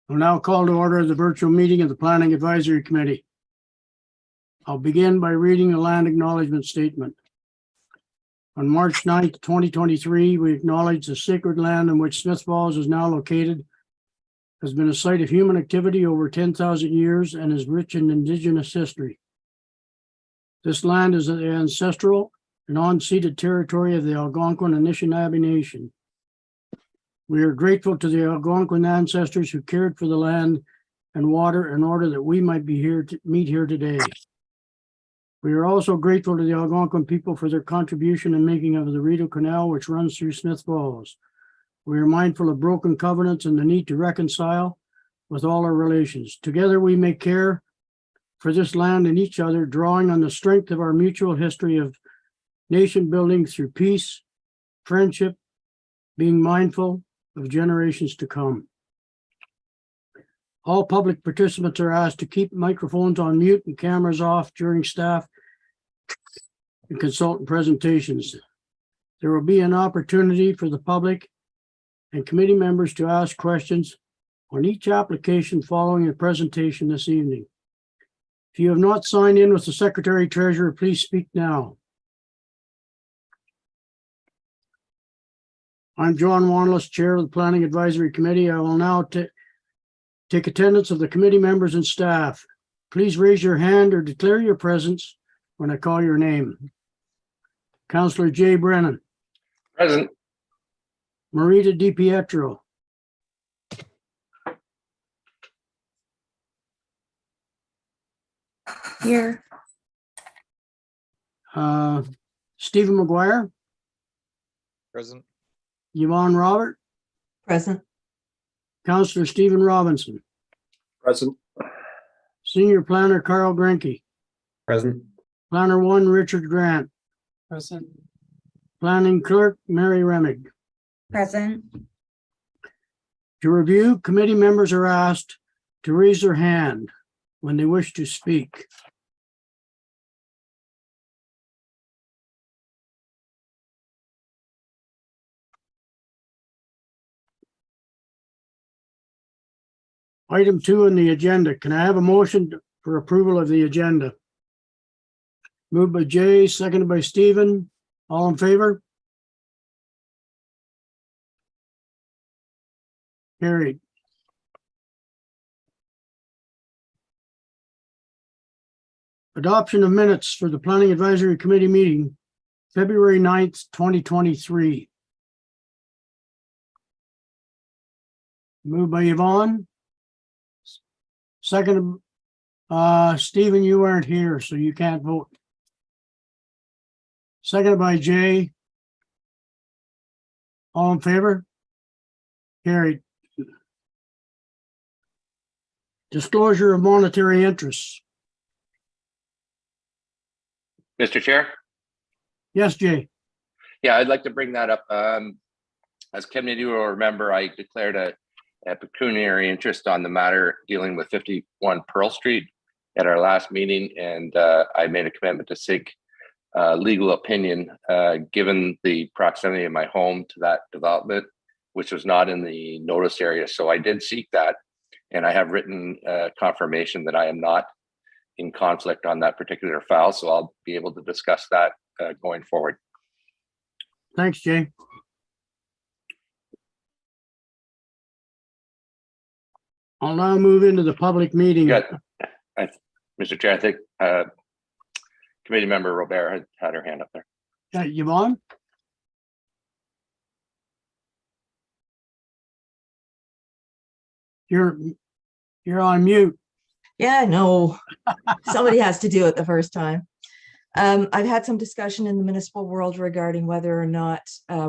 I'll now call to order the virtual meeting of the Planning Advisory Committee. I'll begin by reading the land acknowledgement statement. On March 9th, 2023, we acknowledge the sacred land in which Smith Falls is now located has been a site of human activity over 10,000 years and is rich in Indigenous history. This land is the ancestral and unceded territory of the Algonquin Anishinaabe Nation. We are grateful to the Algonquin ancestors who cared for the land and water in order that we might be here to meet here today. We are also grateful to the Algonquin people for their contribution in making of the Rideau Canal, which runs through Smith Falls. We are mindful of broken covenants and the need to reconcile with all our relations. Together we may care for this land and each other, drawing on the strength of our mutual history of nation building through peace, friendship, being mindful of generations to come. All public participants are asked to keep microphones on mute and cameras off during staff and consultant presentations. There will be an opportunity for the public and committee members to ask questions on each application following the presentation this evening. If you have not signed in with the Secretary Treasurer, please speak now. I'm John Wanless, Chair of the Planning Advisory Committee. I will now take attendance of the committee members and staff. Please raise your hand or declare your presence when I call your name. Councillor Jay Brennan. Present. Marita DiPietro. Here. Stephen McGuire. Present. Yvonne Robert. Present. Councillor Stephen Robinson. Present. Senior Planner Carl Grenke. Present. Planner 1 Richard Grant. Present. Planning Clerk Mary Remig. Present. To review, committee members are asked to raise their hand when they wish to speak. Item 2 on the agenda. Can I have a motion for approval of the agenda? Moved by Jay, seconded by Stephen. All in favor? Carried. Adoption of minutes for the Planning Advisory Committee meeting, February 9th, 2023. Moved by Yvonne. Second, Stephen, you weren't here, so you can't vote. Seconded by Jay. All in favor? Carried. Disclosure of monetary interests. Mr. Chair? Yes, Jay. Yeah, I'd like to bring that up. As committee will remember, I declared a pecuniary interest on the matter dealing with 51 Pearl Street at our last meeting, and I made a commitment to seek legal opinion given the proximity of my home to that development, which was not in the notice area. So I did seek that, and I have written confirmation that I am not in conflict on that particular file, so I'll be able to discuss that going forward. Thanks, Jay. I'll now move into the public meeting. Yeah, Mr. Chair, I think committee member Robert had her hand up there. Yvonne? You're on mute. Yeah, no, somebody has to do it the first time. I've had some discussion in the municipal world regarding whether or not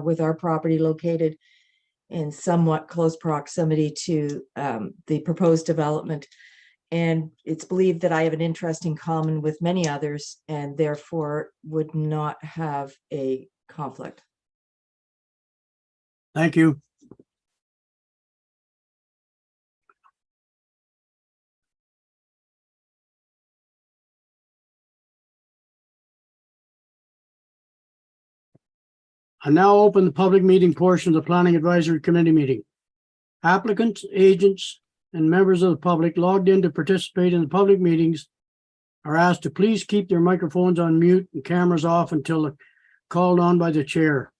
with our property located in somewhat close proximity to the proposed development. And it's believed that I have an interest in common with many others and therefore would not have a conflict. Thank you. I now open the public meeting portion of the Planning Advisory Committee meeting. Applicants, agents, and members of the public logged in to participate in the public meetings are asked to please keep their microphones on mute and cameras off until called on by the chair.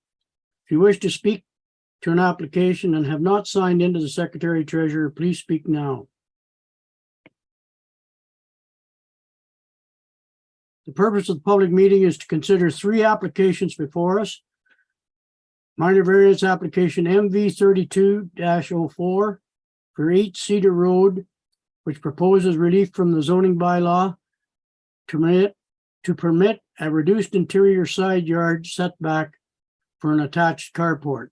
If you wish to speak to an application and have not signed into the Secretary Treasurer, please speak now. The purpose of the public meeting is to consider 3 applications before us. Minor variance application MV 32-04 for 8 Cedar Road, which proposes relief from the zoning bylaw to permit a reduced interior side yard setback for an attached carport.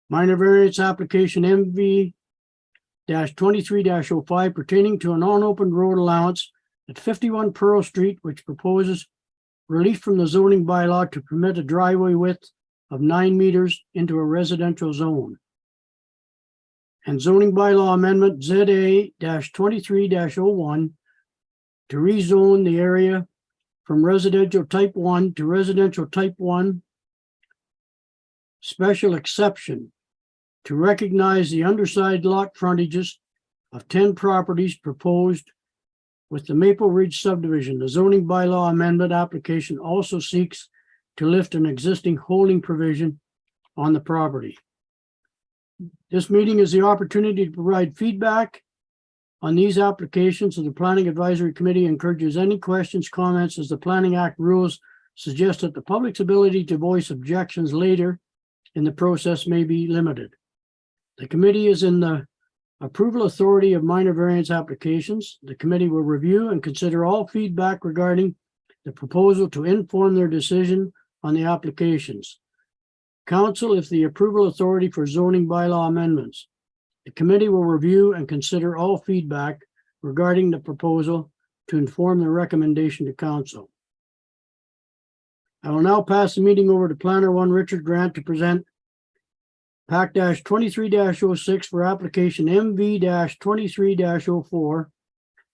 Minor variance application MV 23-05 pertaining to an unopened road allowance at 51 Pearl Street, which proposes relief from the zoning bylaw to permit a driveway width of 9 meters into a residential zone. And zoning bylaw amendment ZA-23-01 to rezone the area from residential type 1 to residential type 1 special exception to recognize the underside lot frontages of 10 properties proposed with the Maple Ridge subdivision. The zoning bylaw amendment application also seeks to lift an existing holding provision on the property. This meeting is the opportunity to provide feedback on these applications, and the Planning Advisory Committee encourages any questions, comments, as the Planning Act rules suggest that the public's ability to voice objections later in the process may be limited. The committee is in the approval authority of minor variance applications. The committee will review and consider all feedback regarding the proposal to inform their decision on the applications. Council, if the approval authority for zoning bylaw amendments. The committee will review and consider all feedback regarding the proposal to inform the recommendation to council. I will now pass the meeting over to Planner 1 Richard Grant to present PAC-23-06 for application MV-23-04.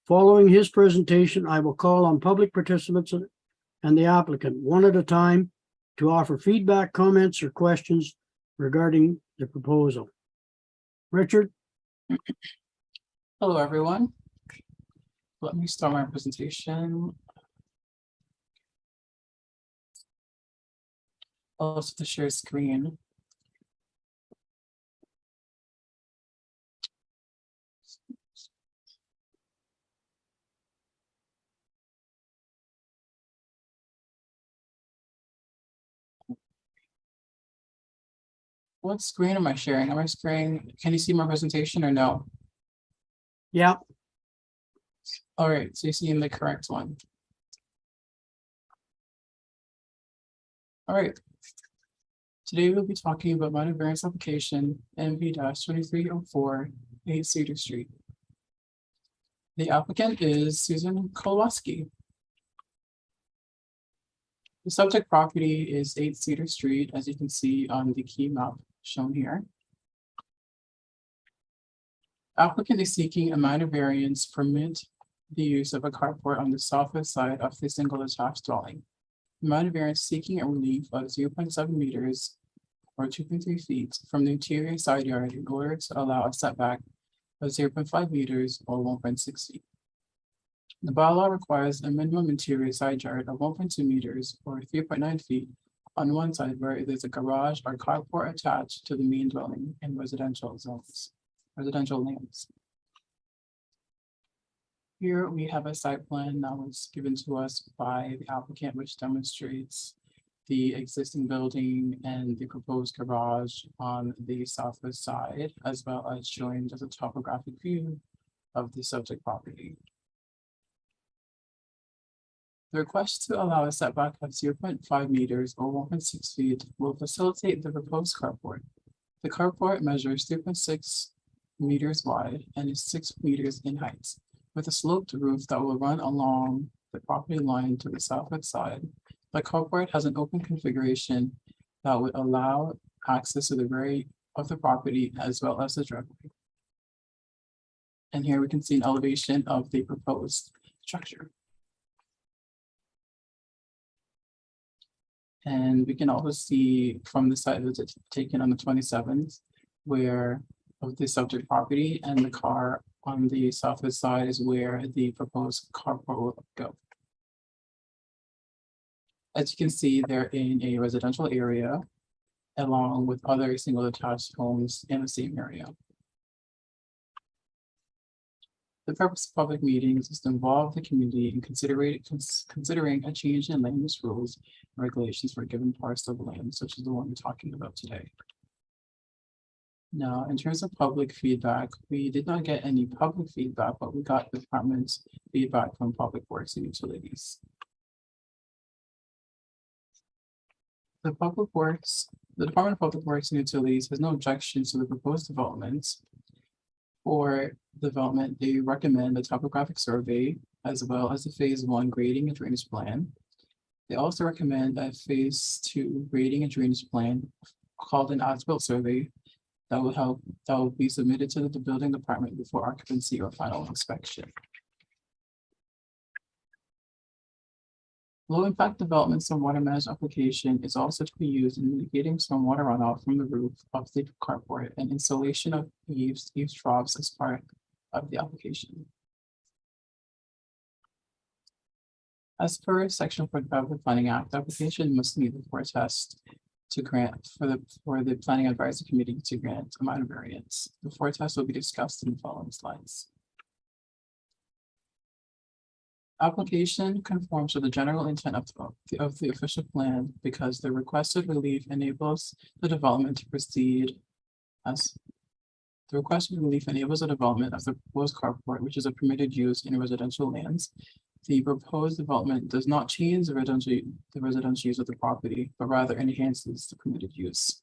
Following his presentation, I will call on public participants and the applicant one at a time to offer feedback, comments, or questions regarding the proposal. Richard? Hello, everyone. Let me start my presentation. Also to share screen. What screen am I sharing? Am I sharing? Can you see my presentation or no? Yeah. All right, so you're seeing the correct one. All right. Today we'll be talking about minor variance application MV-2304 8 Cedar Street. The applicant is Susan Kowalski. The subject property is 8 Cedar Street, as you can see on the key map shown here. Applicant is seeking a minor variance permit the use of a carport on the southwest side of the single attached dwelling. The minor variance seeking a relief of 0.7 meters or 2.3 feet from the interior side yard in order to allow a setback of 0.5 meters or 1.6 feet. The bylaw requires a minimum interior side yard of 1.2 meters or 3.9 feet on one side where there's a garage or carport attached to the main dwelling in residential zones, residential lands. Here we have a site plan that was given to us by the applicant, which demonstrates the existing building and the proposed garage on the southwest side, as well as showing just a topographic view of the subject property. The request to allow a setback of 0.5 meters or 1.6 feet will facilitate the proposed carport. The carport measures 3.6 meters wide and is 6 meters in height, with a sloped roof that will run along the property line to the southwest side. The carport has an open configuration that would allow access to the rear of the property as well as the driveway. And here we can see an elevation of the proposed structure. And we can also see from the site visit taken on the 27th, where of the subject property, and the car on the southwest side is where the proposed carport will go. As you can see, they're in a residential area along with other single detached homes in the same area. The purpose of public meetings is to involve the community in considering a change in land use rules and regulations for a given parcel of land, such as the one we're talking about today. Now, in terms of public feedback, we did not get any public feedback, but we got the department's feedback from Public Works and Utilities. The Department of Public Works and Utilities has no objections to the proposed developments. For development, they recommend a topographic survey as well as a phase 1 grading and drainage plan. They also recommend a phase 2 grading and drainage plan called an as-built survey that will be submitted to the building department before occupancy or final inspection. Low impact development stormwater management application is also to be used in mitigating stormwater runoff from the roof of the carport and installation of eaves troughs as part of the application. As per section 45 of the Planning Act, the application must meet the 4 tests to grant for the Planning Advisory Committee to grant a minor variance. The 4 tests will be discussed in the following slides. Application conforms to the general intent of the official plan because the requested relief enables the development to proceed as the requested relief enables the development of the proposed carport, which is a permitted use in residential lands. The proposed development does not change the residential use of the property, but rather enhances the permitted use.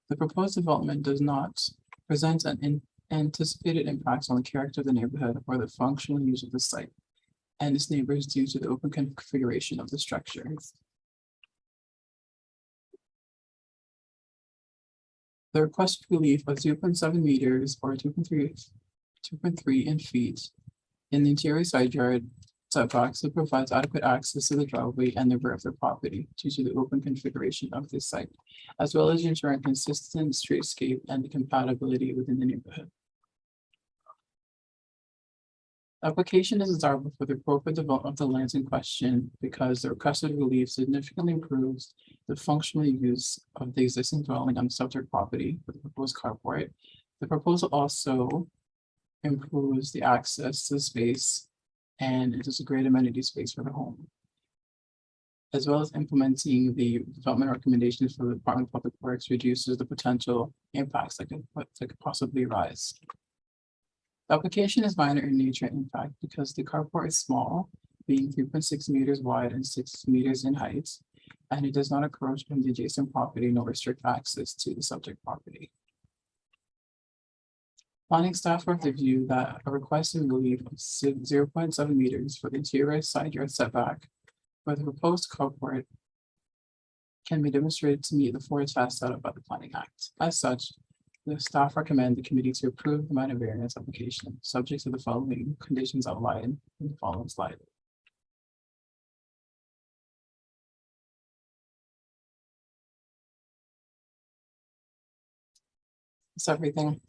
The proposed development does not present an anticipated impact on the character of the neighborhood or the functional use of the site and its neighbors due to the open configuration of the structure. The requested relief of 0.7 meters or 2.3 in feet in the interior side yard setbacks that provides adequate access to the driveway and the rear of the property due to the open configuration of this site, as well as ensuring consistent streetscape and the compatibility within the neighborhood. Application is desirable for the appropriate development of the lands in question because the requested relief significantly improves the functional use of the existing dwelling on the subject property with the proposed carport. The proposal also improves the access to the space and it is a great amenity space for the home, as well as implementing the development recommendations for the Department of Public Works reduces the potential impacts that could possibly arise. The application is minor in nature, in fact, because the carport is small, being 3.6 meters wide and 6 meters in height, and it does not encroach on the adjacent property nor restrict access to the subject property. Planning staff are of the view that a requested relief of 0.7 meters for the interior side yard setback for the proposed carport can be demonstrated to meet the 4 tests set up by the Planning Act. As such, the staff recommend the committee to approve the minor variance application, subject to the following conditions outlined in the following slide. That's everything.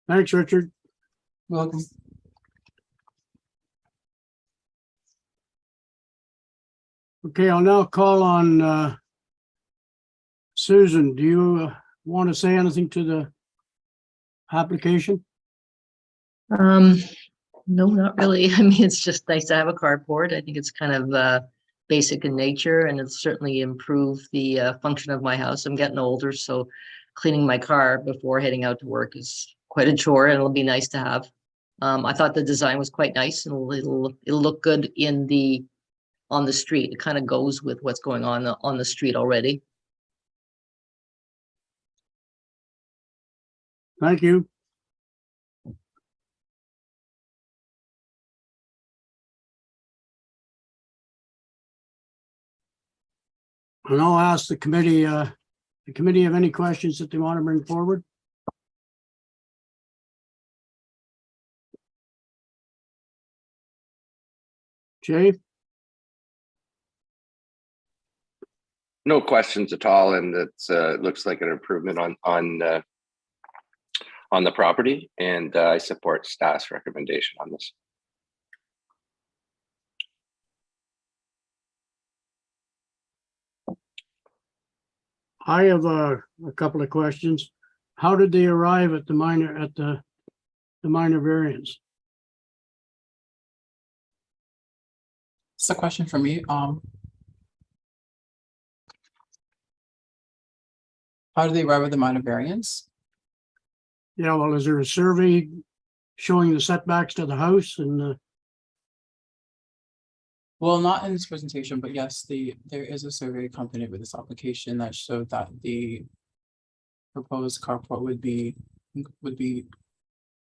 Thanks, Richard. Welcome. Okay, I'll now call on Susan. Do you want to say anything to the application? No, not really. I mean, it's just nice to have a carport. I think it's kind of basic in nature and it's certainly improved the function of my house. I'm getting older, so cleaning my car before heading out to work is quite a chore and it'll be nice to have. I thought the design was quite nice and it'll look good on the street. It kind of goes with what's going on the street already. Thank you. And I'll ask the committee have any questions that they want to bring forward? Jay? No questions at all, and it's looks like an improvement on the property, and I support staff's recommendation on this. I have a couple of questions. How did they arrive at the minor variance? It's a question for me. How do they arrive at the minor variance? Yeah, well, is there a survey showing the setbacks to the house and Well, not in this presentation, but yes, there is a survey accompanied with this application that showed that the proposed carport would be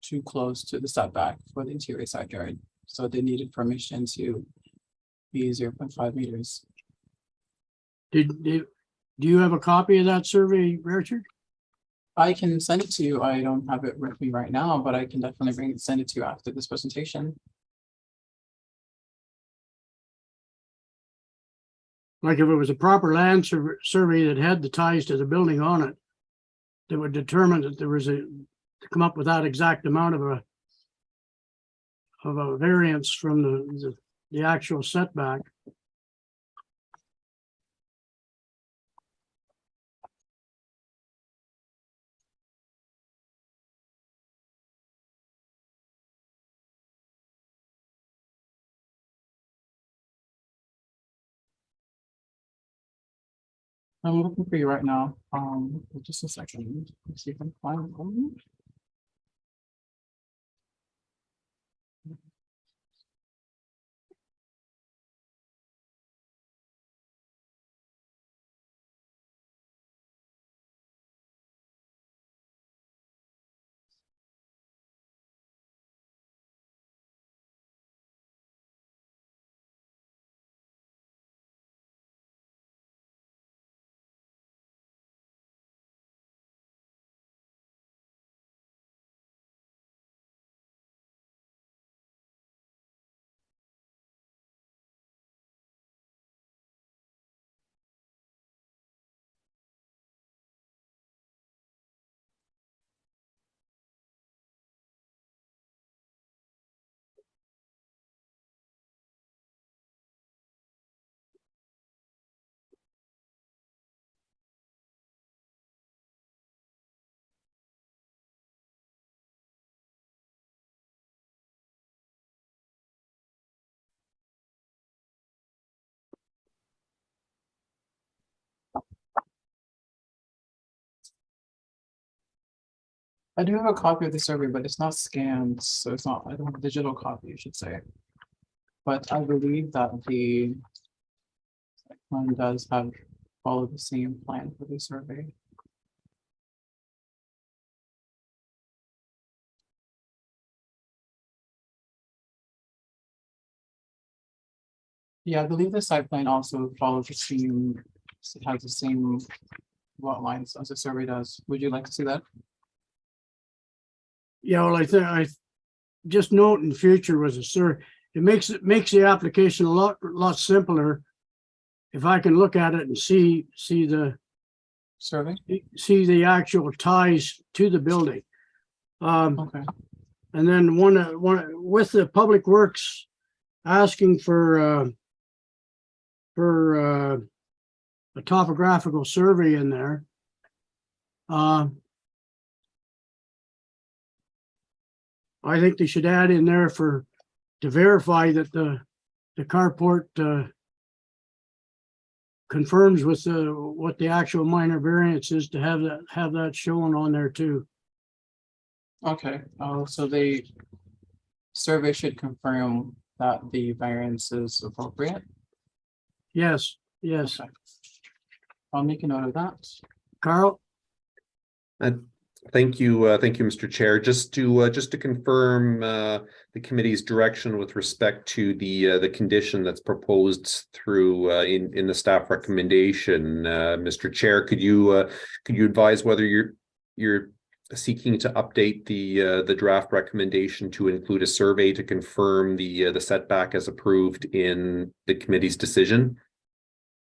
too close to the setback for the interior side yard. So they needed permission to be 0.5 meters. do you have a copy of that survey, Richard? I can send it to you. I don't have it with me right now, but I can definitely send it to you after this presentation. Like if it was a proper land survey that had the ties to the building on it, that would determine that there was to come up with that exact amount of a variance from the actual setback. I'm looking for you right now. Just a second. Let's see if I can find one. I do have a copy of the survey, but it's not scanned, so it's not, I don't have a digital copy, I should say. But I believe that the one does have follow the same plan for the survey. Yeah, I believe the site plan also follows the same, it has the same lot lines as the survey does. Would you like to see that? Yeah, well, I think I just note in future was a survey. It makes the application a lot simpler if I can look at it and see the actual ties to the building. Okay. And then one with the Public Works asking for a topographical survey in there. I think they should add in there to verify that the carport confirms with what the actual minor variance is, to have that shown on there too. Okay, so the survey should confirm that the variance is appropriate. Yes, yes. Okay. I'll make a note of that. Carl? Thank you, Mr. Chair. Just to confirm the committee's direction with respect to the condition that's proposed through in the staff recommendation, Mr. Chair, could you advise whether you're seeking to update the draft recommendation to include a survey to confirm the setback as approved in the committee's decision.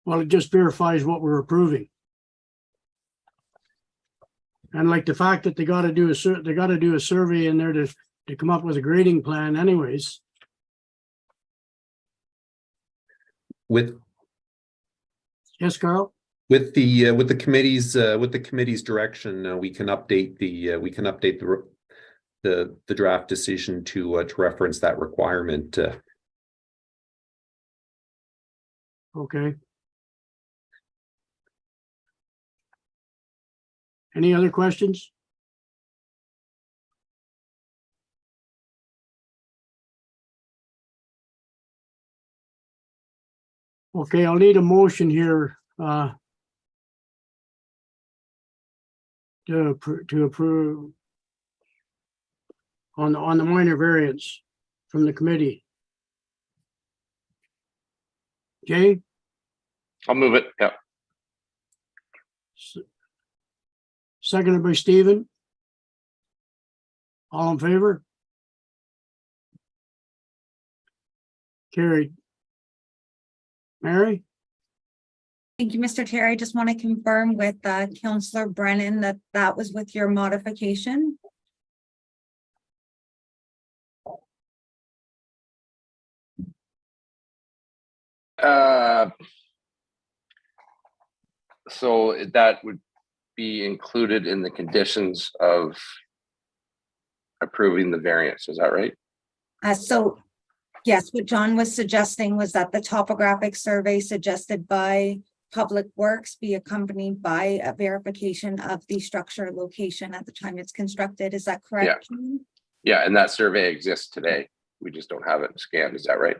Well, it just verifies what we're approving. And like the fact that they gotta do a survey in there to come up with a grading plan anyways. With Yes, Carl? With the committee's direction, we can update the draft decision to reference that requirement. Okay. Any other questions? Okay, I'll need a motion here to approve on the minor variance from the committee. Jay? I'll move it. Yeah. Seconded by Stephen. All in favor? Carried. Mary? Thank you, Mr. Chair. I just want to confirm with Councillor Brennan that that was with your modification. So that would be included in the conditions of approving the variance. Is that right? So yes, what John was suggesting was that the topographic survey suggested by Public Works be accompanied by a verification of the structure location at the time it's constructed. Is that correct? Yeah, and that survey exists today. We just don't have it scanned. Is that right?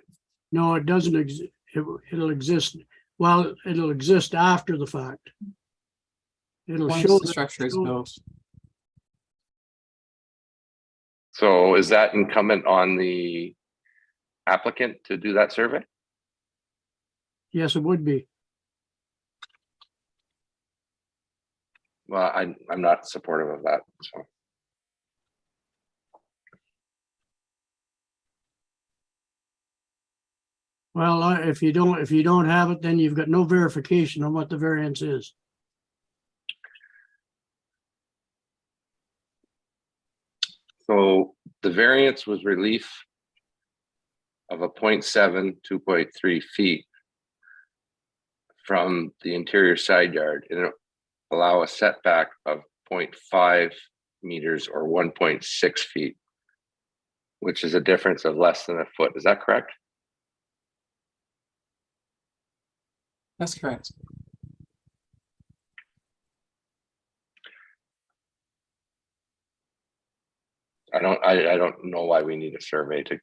No, it doesn't exist. It'll exist. Well, it'll exist after the fact. It'll Once show the structure is show- built. So is that incumbent on the applicant to do that survey? Yes, it would be. Well, I'm not supportive of that. So Well, if you don't have it, then you've got no verification on what the variance is. So the variance was relief of a 0.7 to 2.3 feet from the interior side yard and allow a setback of 0.5 meters or 1.6 feet, which is a difference of less than a foot. Is that correct? That's correct. I don't know why we need a survey to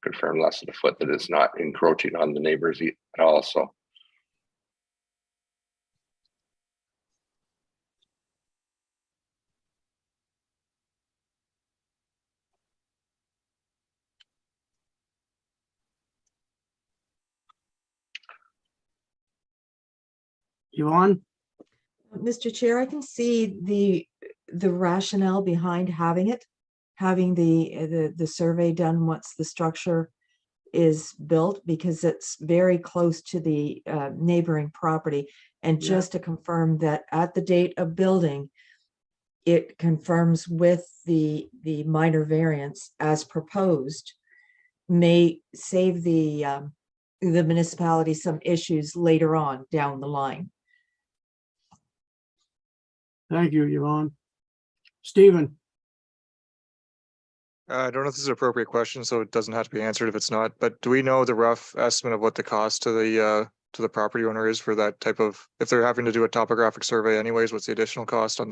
confirm less than a foot that it's not encroaching on the neighbors at all. So Yvonne? Mr. Chair, I can see the rationale behind having the survey done once the structure is built, because it's very close to the neighboring property. And Yeah. just to confirm that at the date of building, it confirms with the minor variance as proposed, may save the municipality some issues later on down the line. Thank you, Yvonne. Stephen? I don't know if this is an appropriate question, so it doesn't have to be answered if it's not, but do we know the rough estimate of what the cost to the property owner is for that type of, if they're having to do a topographic survey anyways, what's the additional cost on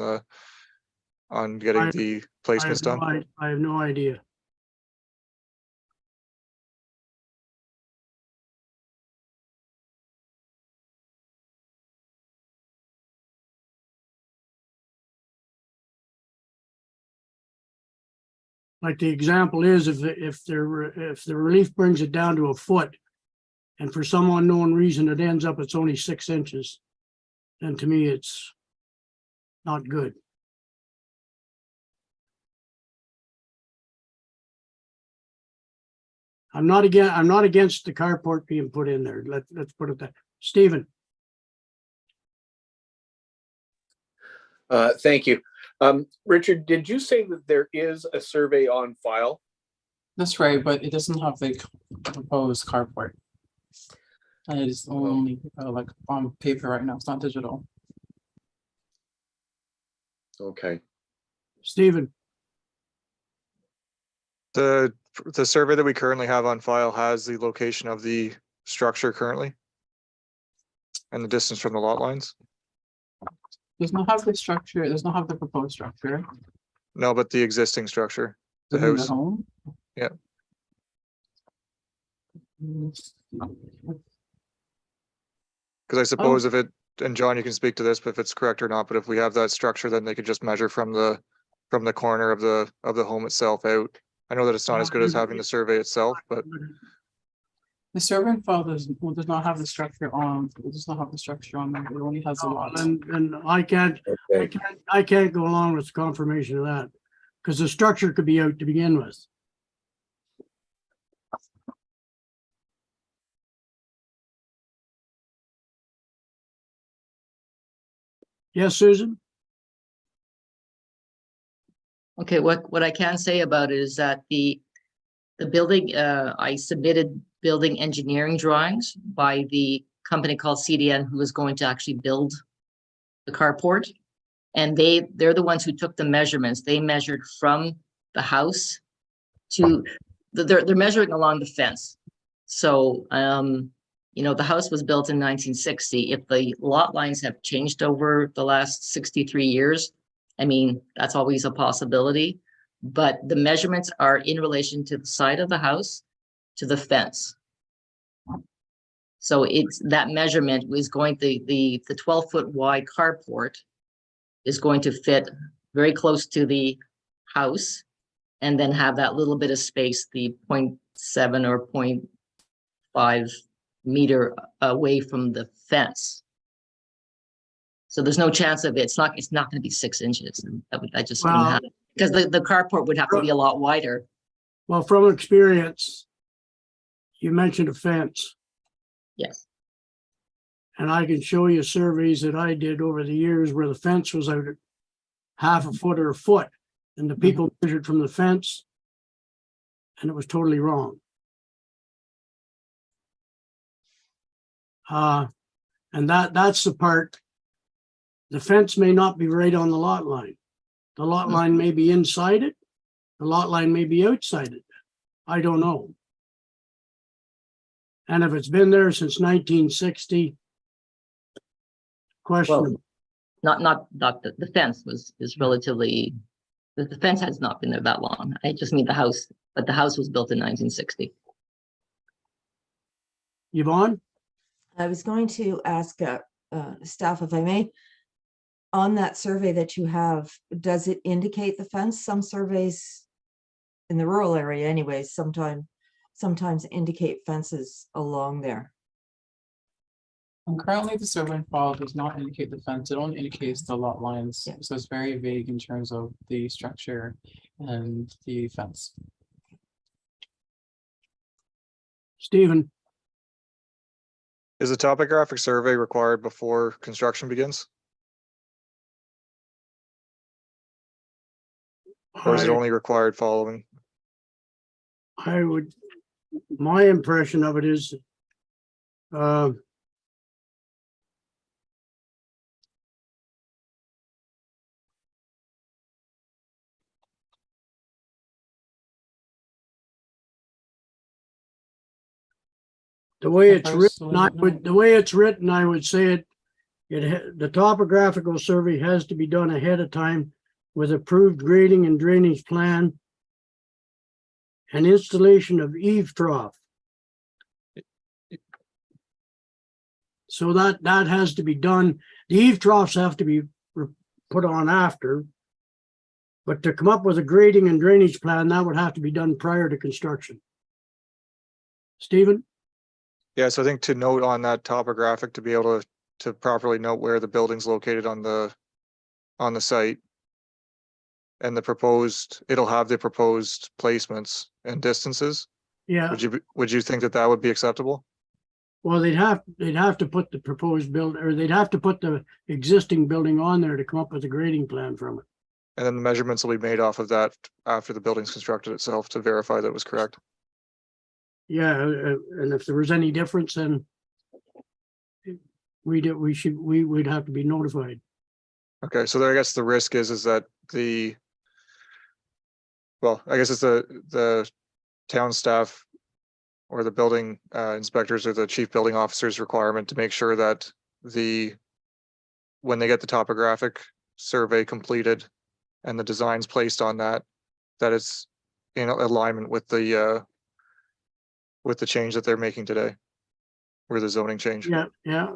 getting the placements done? I have no idea. Like the example is, if the relief brings it down to a foot, and for some unknown reason it ends up it's only 6 inches, then to me it's not good. I'm not against the carport being put in there. Let's put it that. Stephen, Thank you. Richard, did you say that there is a survey on file? That's right, but it doesn't have the proposed carport. And it is only like on paper right now. It's not digital. Okay. Stephen, The survey that we currently have on file has the location of the structure currently and the distance from the lot lines. Does not have the structure, it does not have the proposed structure. No, but the existing structure, the within house. home. Yeah. Because I suppose if it, and John, you can speak to this, but if it's correct or not, but if we have that structure, then they could just measure from the corner of the home itself out. I know that it's not as good as having the survey itself, but The survey file does not have the structure on, it does not have the structure on there. It only has a lot. and I can't Okay. go along with confirmation of that because the structure could be out to begin with. Yes, Susan? Okay, what I can say about it is that the building, I submitted building engineering drawings by the company called CDN, who was going to actually build the carport. And they're the ones who took the measurements. They measured from the house to, they're measuring along the fence. So, you know, the house was built in 1960. If the lot lines have changed over the last 63 years, I mean, that's always a possibility. But the measurements are in relation to the side of the house to the fence. So it's that measurement was going to the 12-foot wide carport is going to fit very close to the house and then have that little bit of space, the 0.7 or 0.5 meter away from the fence. So there's no chance of it. It's not going to be 6 inches. I just wouldn't Well, have, because the carport would have to be a lot wider. Well, from experience, you mentioned a fence, Yes. and I can show you surveys that I did over the years where the fence was out at half a foot or a foot, and the people measured from the fence, and it was totally wrong. And that's the part. The fence may not be right on the lot line. The lot line may be inside it. The lot line may be outside it. I don't know. And if it's been there since 1960, questionable. Not the fence is relatively, the fence has not been there that long. I just mean the house, but the house was built in 1960. Yvonne? I was going to ask staff, if I may, on that survey that you have, does it indicate the fence? Some surveys in the rural area anyways, sometimes indicate fences along there. And currently the survey file does not indicate the fence. It only indicates the lot lines. Yeah. So it's very vague in terms of the structure and the fence. Stephen? is the topographic survey required before construction begins? Or is it only required following? I would, my impression of it is, the way it's written, I would say the topographical survey has to be done ahead of time with approved grading and drainage plan and installation of eave trough. So that has to be done. The eave troughs have to be put on after. But to come up with a grading and drainage plan, that would have to be done prior to construction. Stephen? Yeah, so I think to note on that topographic, to be able to properly note where the building's located on the site. And the proposed, it'll have the proposed placements and distances. Yeah, Would you think that that would be acceptable? well, they'd have to put the proposed build, or they'd have to put the existing building on there to come up with a grading plan from it. And then the measurements will be made off of that after the building's constructed itself to verify that it was correct. Yeah, and if there was any difference, then we would have to be notified. Okay, so I guess the risk is that well, I guess it's the town staff or the building inspectors or the chief building officer's requirement to make sure that when they get the topographic survey completed and the designs placed on that it's in alignment with the change that they're making today, or the zoning change. Yeah, yeah.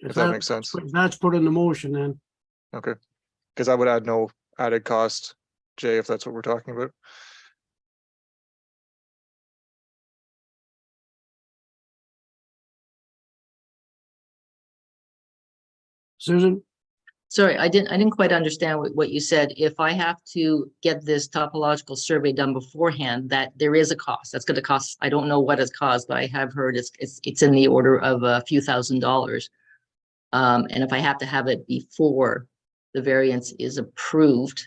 If that makes sense. If that's put in the motion, then. Okay, because I would add no added cost, Jay, if that's what we're talking about. Susan? Sorry, I didn't quite understand what you said. If I have to get this topological survey done beforehand, that there is a cost. That's going to cost, I don't know what it's cost, but I have heard it's in the order of a few $1,000s. And if I have to have it before the variance is approved,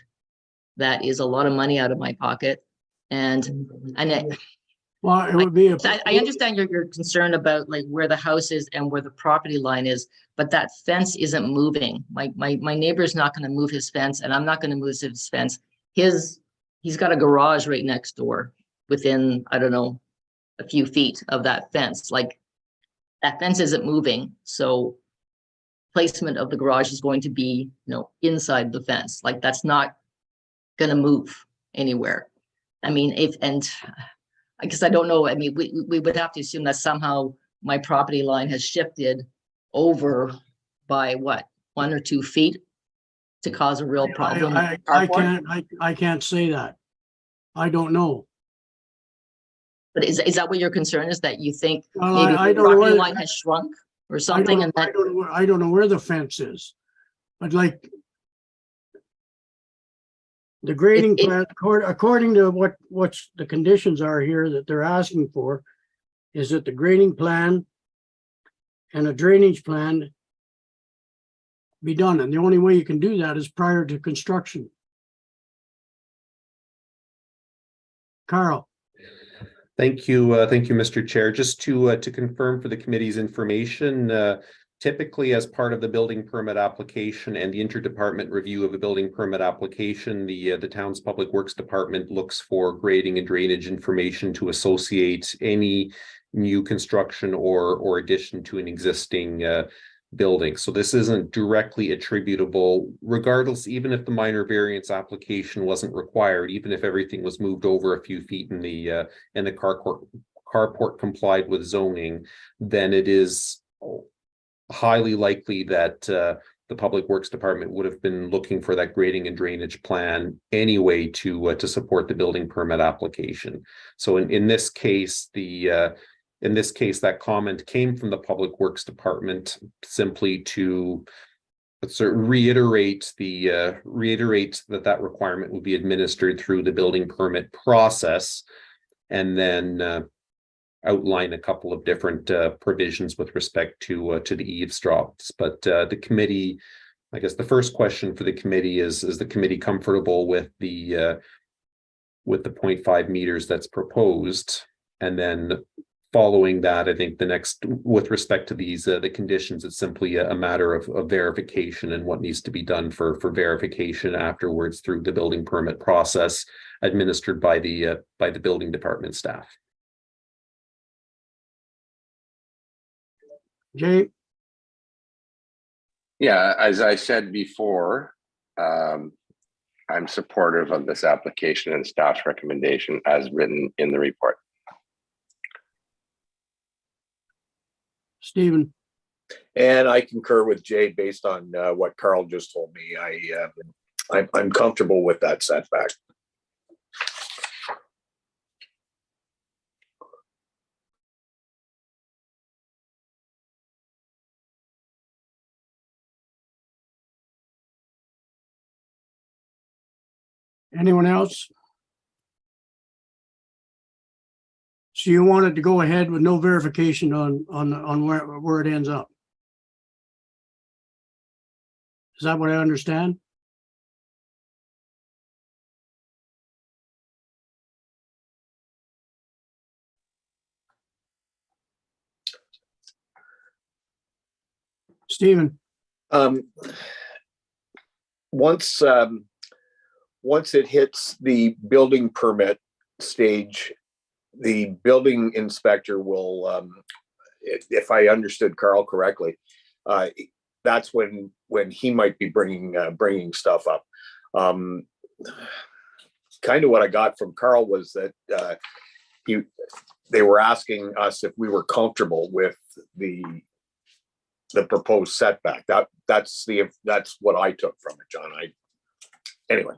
that is a lot of money out of my pocket. Well, it would be. I understand your concern about like where the house is and where the property line is, but that fence isn't moving. My neighbor's not going to move his fence, and I'm not going to move his fence. He's got a garage right next door within, I don't know, a few feet of that fence. Like, that fence isn't moving, so placement of the garage is going to be, inside the fence. Like, that's not going to move anywhere. I mean, I guess I don't know. I mean, we would have to assume that somehow my property line has shifted over by what, 1 or 2 feet to cause a real problem. I can't say that. I don't know. But is that what your concern is, that you think Well, maybe I the don't know property whether- line has shrunk or something? And that, I don't know where the fence is, but like the grading plan, according to what's the conditions are here that they're asking for, is that the grading plan and a drainage plan be done. And the only way you can do that is prior to construction. Carl? Thank you, Mr. Chair. Just to confirm for the committee's information, typically as part of the building permit application and the interdepartment review of a building permit application, the town's public works department looks for grading and drainage information to associate any new construction or addition to an existing building. So this isn't directly attributable, regardless, even if the minor variance application wasn't required, even if everything was moved over a few feet and the carport complied with zoning, then it is highly likely that the Public Works Department would have been looking for that grading and drainage plan anyway to support the building permit application. So in this case, that comment came from the Public Works Department simply to reiterate that requirement would be administered through the building permit process, and then outline a couple of different provisions with respect to the eavesdrops. But the committee, I guess the first question for the committee is the committee comfortable with the 0.5 meters that's proposed? And then following that, I think the next, with respect to these the conditions, it's simply a matter of verification and what needs to be done for verification afterwards through the building permit process administered by the building department staff. Jay? Yeah, as I said before, I'm supportive of this application and staff's recommendation as written in the report. Stephen? And I concur with Jay based on what Carl just told me. I'm comfortable with that setback. Anyone else? So you wanted to go ahead with no verification on where it ends up? Is that what I understand? Stephen, Um, once, once it hits the building permit stage, the building inspector will, if I understood Carl correctly, that's when he might be bringing stuff up. Kind of what I got from Carl was that they were asking us if we were comfortable with the proposed setback. That's what I took from it, John. Anyway.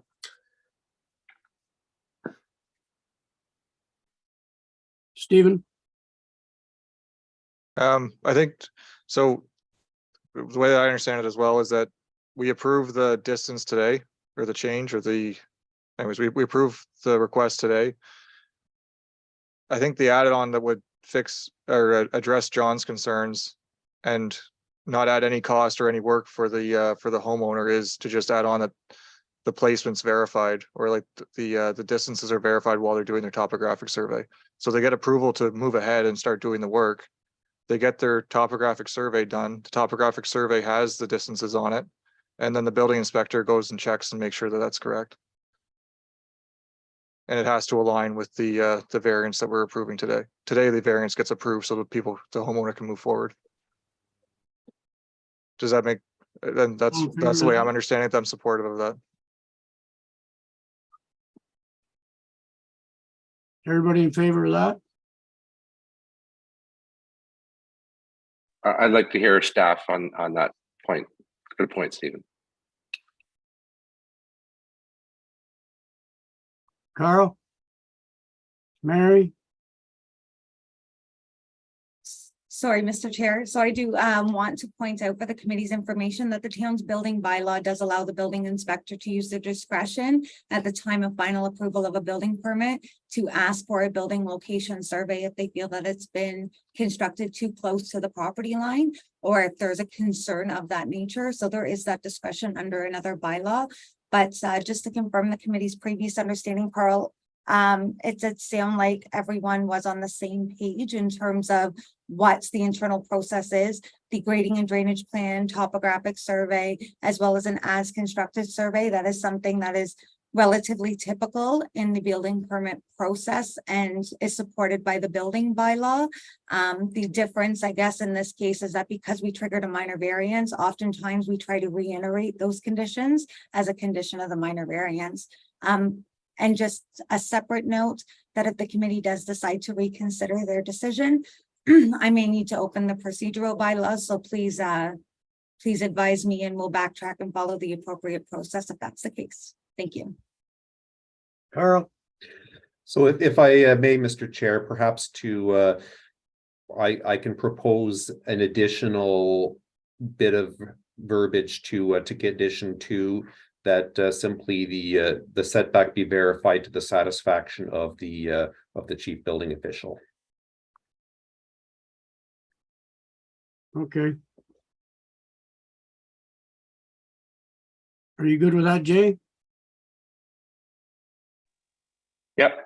Stephen, I think, so the way I understand it as well is that we approve the distance today, or the change, or anyways, we approve the request today. I think the added on that would fix or address John's concerns and not add any cost or any work for the homeowner is to just add on that the placement's verified, or like the distances are verified while they're doing their topographic survey. So they get approval to move ahead and start doing the work. They get their topographic survey done. The topographic survey has the distances on it. And then the building inspector goes and checks and makes sure that that's correct. And it has to align with the variance that we're approving today. Today, the variance gets approved so that the homeowner can move forward. Does that make, then that's the way I'm understanding it. I'm supportive of that. everybody in favor of that? I'd like to hear staff on that point. Good point, Stephen. Carl? Mary? Sorry, Mr. Chair. So I do want to point out for the committee's information that the town's building bylaw does allow the building inspector to use their discretion at the time of final approval of a building permit to ask for a building location survey if they feel that it's been constructed too close to the property line, or if there's a concern of that nature. So there is that discretion under another bylaw. But just to confirm the committee's previous understanding, Carl, it did sound like everyone was on the same page in terms of what the internal process is, the grading and drainage plan, topographic survey, as well as an as constructed survey. That is something that is relatively typical in the building permit process and is supported by the building bylaw. The difference, I guess, in this case is that because we triggered a minor variance, oftentimes we try to reiterate those conditions as a condition of the minor variance. And just a separate note that if the committee does decide to reconsider their decision, I may need to open the procedural bylaws. So please advise me and we'll backtrack and follow the appropriate process if that's the case. Thank you. Carl? So if I may, Mr. Chair, perhaps I can propose an additional bit of verbiage to condition 2, that simply the setback be verified to the satisfaction of the chief building official. Okay. Are you good with that, Jay? Yep.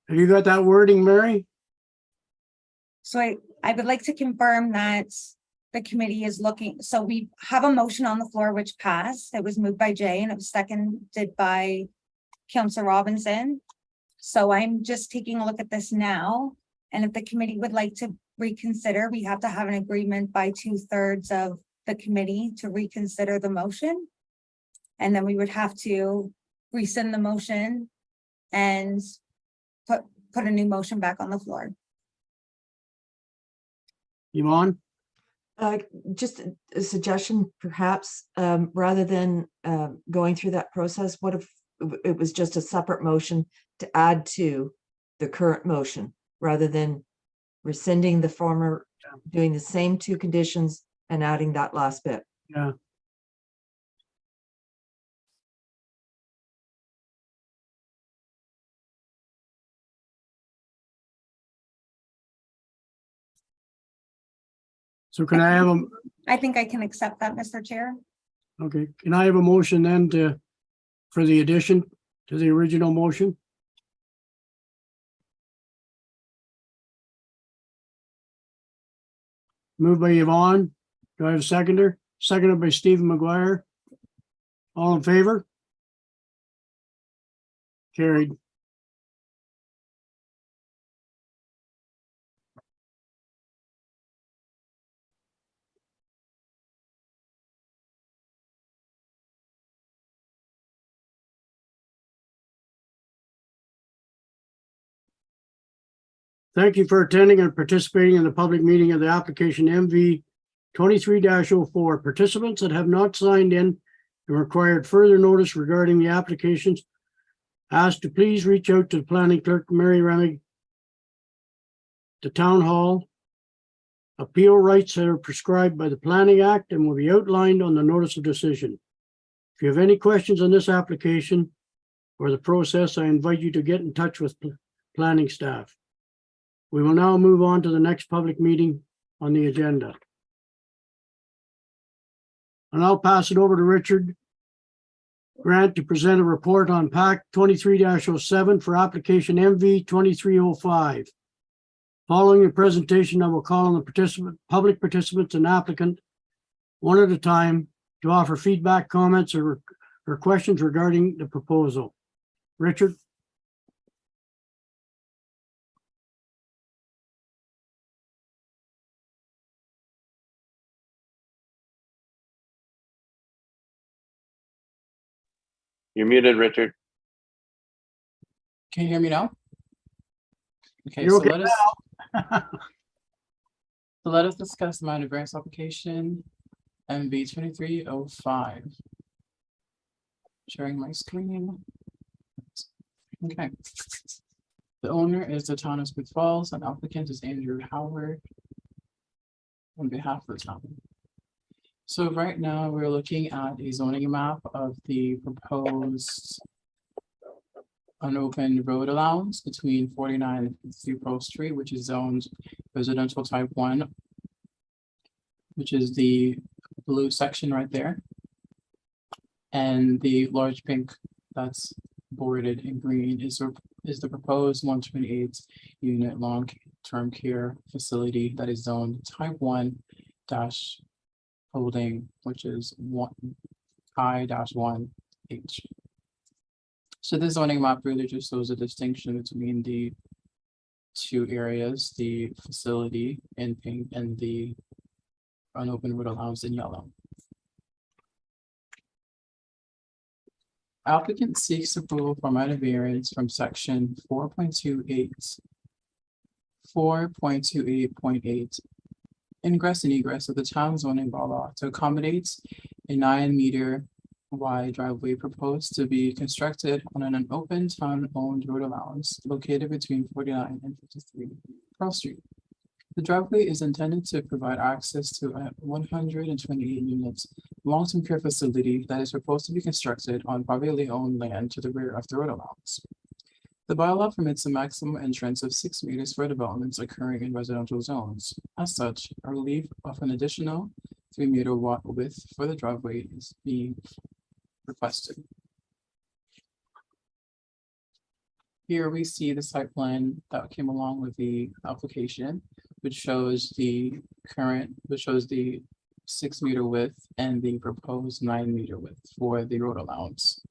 Have you got that wording, Mary? So I would like to confirm that the committee is looking, so we have a motion on the floor which passed. It was moved by Jay and it was seconded by Councillor Robinson. So I'm just taking a look at this now. And if the committee would like to reconsider, we have to have an agreement by 2/3 of the committee to reconsider the motion. And then we would have to rescind the motion and put a new motion back on the floor. Yvonne? Just a suggestion, perhaps, rather than going through that process, what if it was just a separate motion to add to the current motion, rather than rescinding the former, doing the same 2 conditions and adding that last bit? Yeah. So can I have a, I think I can accept that, Mr. Chair. okay, can I have a motion then for the addition to the original motion? Moved by Yvonne. Do I have a seconder? Seconded by Stephen McGuire. All in favor? Carried. Thank you for attending and participating in the public meeting of the application MV 23-04. Participants that have not signed in and required further notice regarding the applications asked to please reach out to the planning clerk, Mary Remig, the town hall. Appeal rights are prescribed by the Planning Act and will be outlined on the notice of decision. If you have any questions on this application or the process, I invite you to get in touch with planning staff. We will now move on to the next public meeting on the agenda. And I'll pass it over to Richard Grant to present a report on PAC 23-07 for application MV 2305. Following the presentation, I will call on the public participants and applicant one at a time to offer feedback, comments, or questions regarding the proposal. Richard? You're muted, Richard. Can you hear me now? Okay, You're so okay let us discuss the minor variance application MV 2305. Sharing my screen. Okay. The owner is the town of Smith Falls and applicant is Andrew Howard on behalf of the town. So right now we're looking at a zoning map of the proposed unopened road allowance between 49 and 53 Pearl Street, which is zoned residential type 1, which is the blue section right there. And the large pink that's bordered in green is the proposed 128 unit long-term care facility that is zoned type 1 dash holding, which is I-1H. So this zoning map really just shows a distinction between the two areas, the facility in pink and the unopened road allowance in yellow. Applicant seeks approval for minor variance from section 4.28.8 ingress and egress of the town zoning bylaw to accommodate a 9-meter wide driveway proposed to be constructed on an open town-owned road allowance located between 49 and 53 Pearl Street. The driveway is intended to provide access to a 128 units long-term care facility that is proposed to be constructed on privately owned land to the rear of the road allowance. The bylaw permits a maximum entrance of 6 meters for developments occurring in residential zones. As such, a relief of an additional 3-meter width for the driveway is being requested. Here we see the site plan that came along with the application, which shows the 6-meter width and the proposed 9-meter width for the road allowance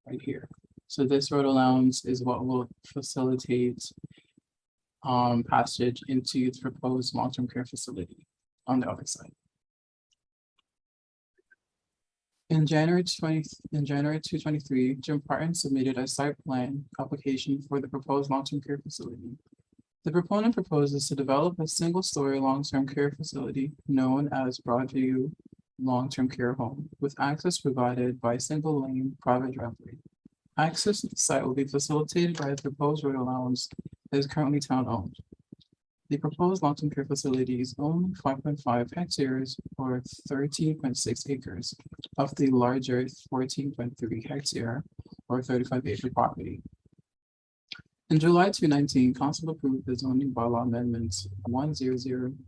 right here. So this road allowance is what will facilitate passage into the proposed long-term care facility on the other side. In January 2023, Jim Parton submitted a site plan application for the proposed long-term care facility. The proponent proposes to develop a single-story long-term care facility known as Broadview Long-Term Care Home with access provided by a single-lane private driveway. Access to the site will be facilitated by the proposed road allowance that is currently town-owned. The proposed long-term care facility is owned 5.5 hectares or 13.6 acres of the larger 14.3 hectare or 35-acre property. In July 2019, Council approved the zoning bylaw amendments 100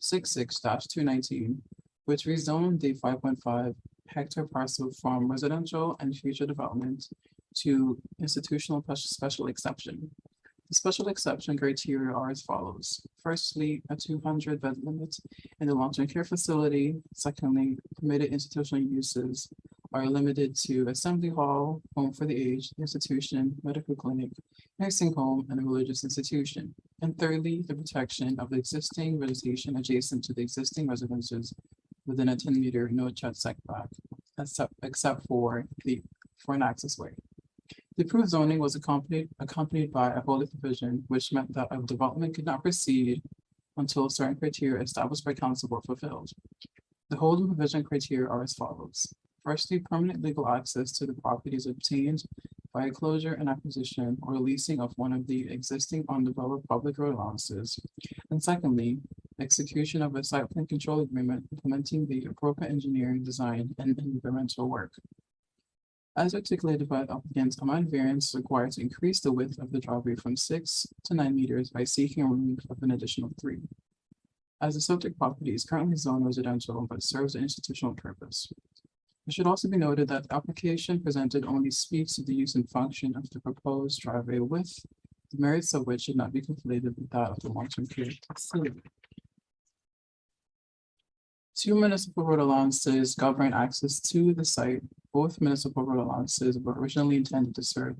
66-219, which rezoned the 5.5 hectare parcel from residential and future development to institutional special exception. The special exception criteria are as follows. Firstly, a 200 bed limit in the long-term care facility. Secondly, permitted institutional uses are limited to assembly hall, home for the aged, institution, medical clinic, nursing home, and a religious institution. And thirdly, the protection of the existing vegetation adjacent to the existing residences within a 10-meter no-chat setback, except for an access way. The approved zoning was accompanied by a holding provision, which meant that a development could not proceed until certain criteria established by council were fulfilled. The holding provision criteria are as follows. Firstly, permanent legal access to the property is obtained by a closure and acquisition or leasing of one of the existing undeveloped public road allowances. And secondly, execution of a site plan control agreement implementing the appropriate engineering, design, and environmental work. As articulated by the applicant, amount of variance required to increase the width of the driveway from 6 to 9 meters by seeking a relief of an additional 3. As the subject property is currently zoned residential but serves an institutional purpose. It should also be noted that the application presented only speaks to the use and function of the proposed driveway width, the merits of which should not be conflated with that of the long-term care facility. 2 municipal road allowances govern access to the site. Both municipal road allowances were originally intended to serve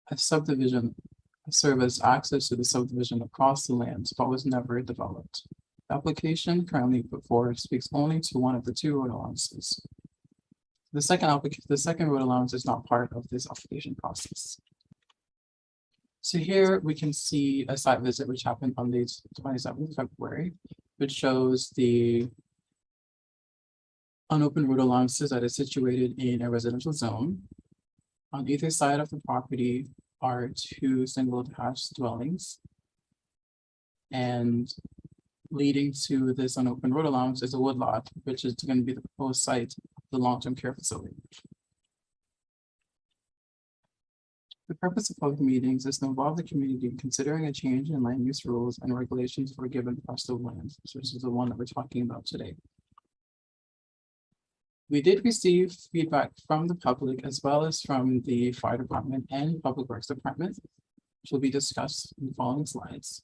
as access to the subdivision across the land, but was never developed. The application currently put forward speaks only to one of the 2 road allowances. The second road allowance is not part of this application process. So here we can see a site visit which happened on the 27th of February, which shows the unopened road allowances that is situated in a residential zone. On either side of the property are 2 single detached dwellings. And leading to this unopened road allowance is a woodlot, which is going to be the proposed site of the long-term care facility. The purpose of public meetings is to involve the community in considering a change in land use rules and regulations for a given parcel of land, which is the one that we're talking about today. We did receive feedback from the public as well as from the fire department and public works department, which will be discussed in the following slides.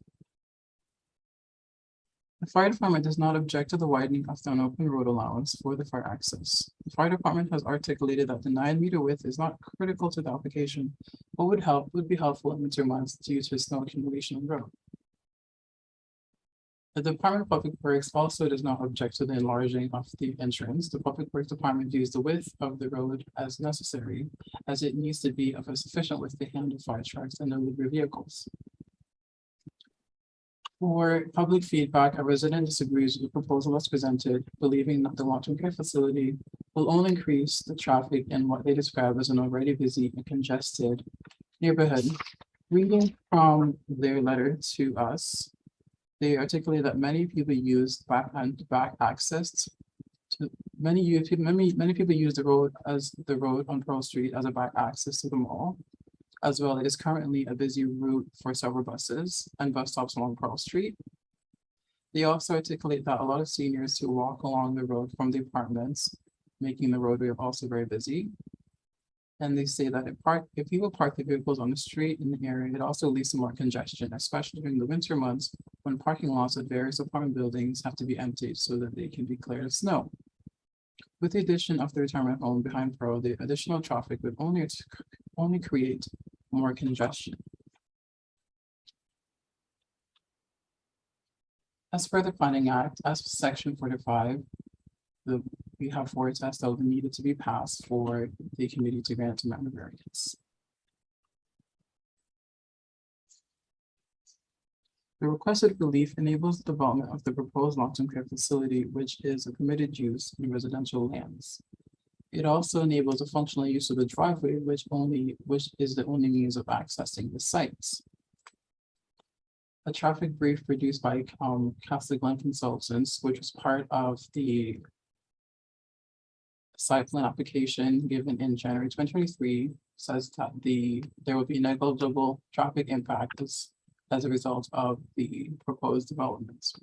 The fire department does not object to the widening of the unopened road allowance for the fire access. The fire department has articulated that the 9-meter width is not critical to the application, but would be helpful in winter months due to snow accumulation on the road. The Department of Public Works also does not object to the enlarging of the entrance. The Public Works Department views the width of the road as necessary, as it needs to be of a sufficient width to handle fire trucks and delivery vehicles. For public feedback, a resident disagrees with the proposal as presented, believing that the long-term care facility will only increase the traffic in what they describe as an already busy and congested neighborhood. Reading from their letter to us, they articulate that many people use back access to many people use the road on Pearl Street as a back access to the mall. As well, it is currently a busy route for several buses and bus stops along Pearl Street. They also articulate that a lot of seniors who walk along the road from the apartments, making the roadway also very busy. And they say that if people park their vehicles on the street in the area, it also leads to more congestion, especially during the winter months when parking lots at various apartment buildings have to be emptied so that they can be cleared of snow. With the addition of the retirement home behind Pearl, the additional traffic would only create more congestion. As per the Planning Act, as for Section 45, we have 4 tests that needed to be passed for the committee to grant a amount of variance. The requested relief enables the development of the proposed long-term care facility, which is a permitted use in residential lands. It also enables a functional use of the driveway, which is the only means of accessing the sites. A traffic brief produced by Castle Glen Consultants, which was part of the site plan application given in January 2023, says that there will be negligible traffic impact as a result of the proposed developments.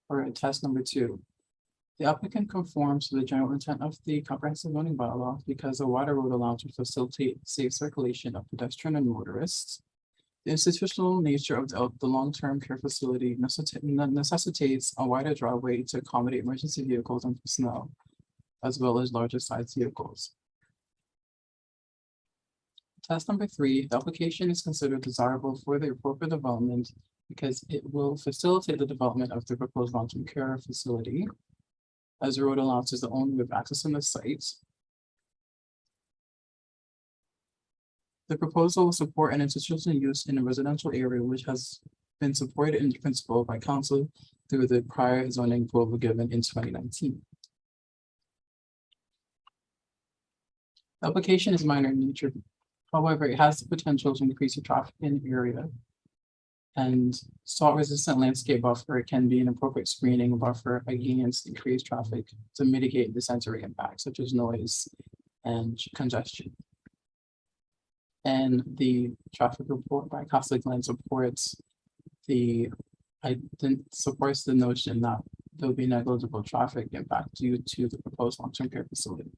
For test number 2. The applicant conforms to the general intent of the comprehensive zoning bylaw because a wider road allowance to facilitate safe circulation of pedestrian and motorists. The institutional nature of the long-term care facility necessitates a wider driveway to accommodate emergency vehicles and personnel, as well as larger size vehicles. Test number 3, the application is considered desirable for the appropriate development because it will facilitate the development of the proposed long-term care facility, as the road allowance is the only way of accessing the site. The proposal will support an institutional use in a residential area which has been supported in principle by council through the prior zoning approval given in 2019. The application is minor in nature. However, it has the potential to increase the traffic in the area. And salt-resistant landscape buffer can be an appropriate screening buffer against increased traffic to mitigate the sensory impacts such as noise and congestion. And the traffic report by Castle Glen supports the notion that there will be negligible traffic impact due to the proposed long-term care facility.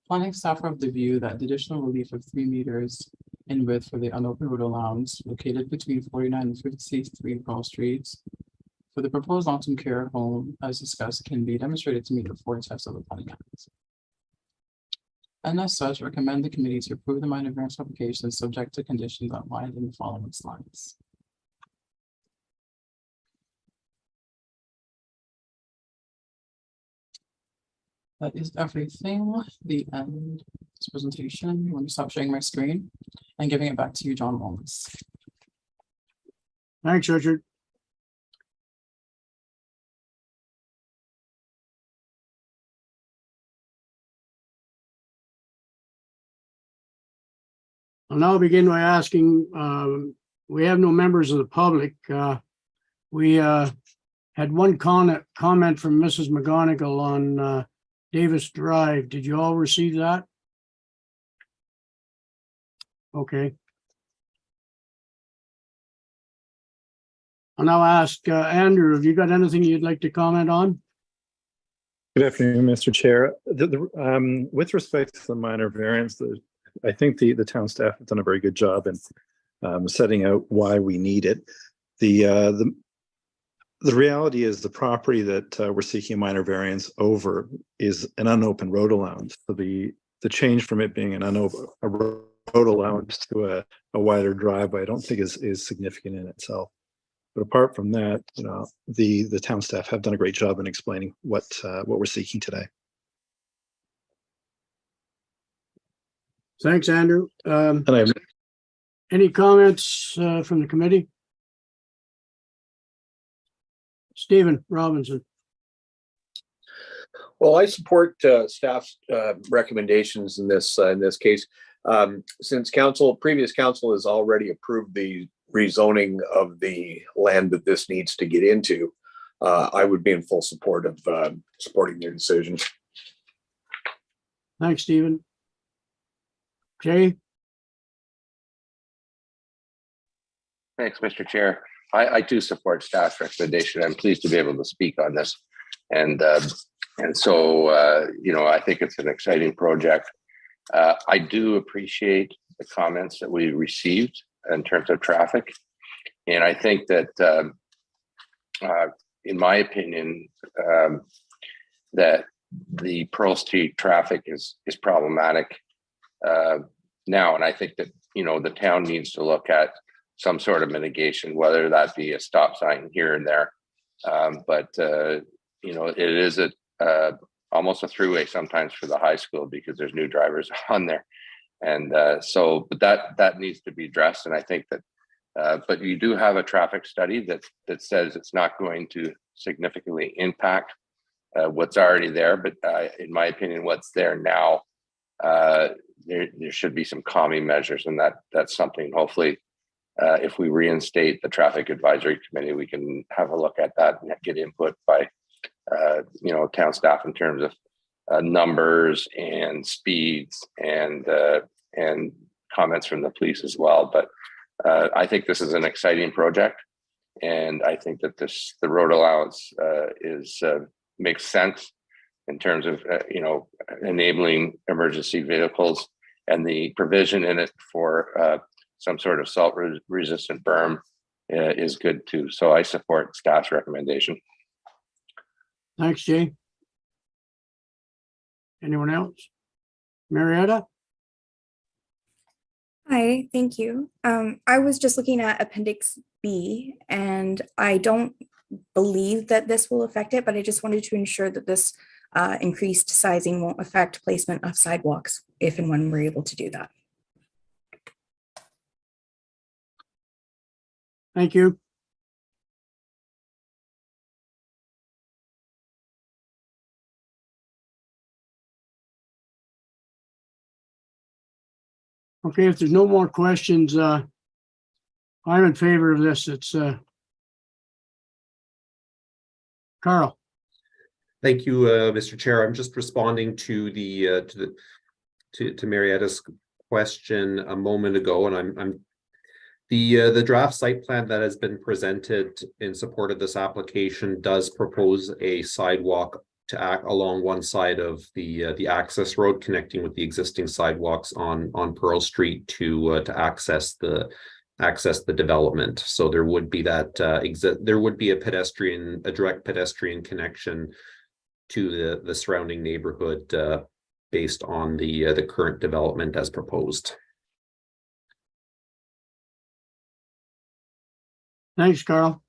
Planning staff are of the view that the additional relief of 3 meters in width for the unopened road allowance located between 49 and 53 Pearl Streets for the proposed long-term care home, as discussed, can be demonstrated to meet the 4 tests of the Planning Act. And as such, recommend the committee to approve the minor variance application subject to conditions outlined in the following slides. That is everything. The end of this presentation. Let me stop sharing my screen and giving it back to you, John Mullins. Thanks, Richard. I'll now begin by asking, we have no members of the public. We had one comment from Mrs. McGonigal on Davis Drive. Did you all receive that? Okay. I'll now ask Andrew, have you got anything you'd like to comment on? Good afternoon, Mr. Chair. With respect to the minor variance, I think the town staff have done a very good job in setting out why we need it. The reality is the property that we're seeking a minor variance over is an unopened road allowance. So the change from it being a road allowance to a wider driveway, I don't think is significant in itself. But apart from that, you know, the town staff have done a great job in explaining what we're seeking today. Thanks, Andrew. And I have Any comments from the committee? Stephen Robinson. Well, I support staff's recommendations in this case. Since previous council has already approved the rezoning of the land that this needs to get into, I would be in full support of supporting their decision. Thanks, Stephen. Jay? Thanks, Mr. Chair. I do support staff's recommendation. I'm pleased to be able to speak on this. And so, you know, I think it's an exciting project. I do appreciate the comments that we received in terms of traffic. And I think that, in my opinion, that the Pearl Street traffic is problematic now. And I think that, you know, the town needs to look at some sort of mitigation, whether that be a stop sign here and there. But you know, it is almost a throughway sometimes for the high school because there's new drivers on there. And so, but that needs to be addressed. And I think that, but you do have a traffic study that says it's not going to significantly impact what's already there. But in my opinion, what's there now, there should be some calming measures, and that's something hopefully if we reinstate the traffic advisory committee, we can have a look at that and get input by you know, town staff in terms of numbers and speeds and comments from the police as well. But I think this is an exciting project, And I think that the road allowance makes sense in terms of, enabling emergency vehicles, and the provision in it for some sort of salt resistant berm is good too. So I support staff's recommendation. Thanks, Jay. Anyone else? Marietta? Hi, thank you. I was just looking at Appendix B, and I don't believe that this will affect it, but I just wanted to ensure that this increased sizing won't affect placement of sidewalks if and when we're able to do that. Thank you. Okay, if there's no more questions, I'm in favor of this. It's Carl. Thank you, Mr. Chair. I'm just responding to to Marietta's question a moment ago, and the draft site plan that has been presented in support of this application does propose a sidewalk to act along one side of the access road connecting with the existing sidewalks on Pearl Street to access the development. So there would be that there would be a direct pedestrian connection to the surrounding neighborhood based on the current development as proposed. Thanks, Carl.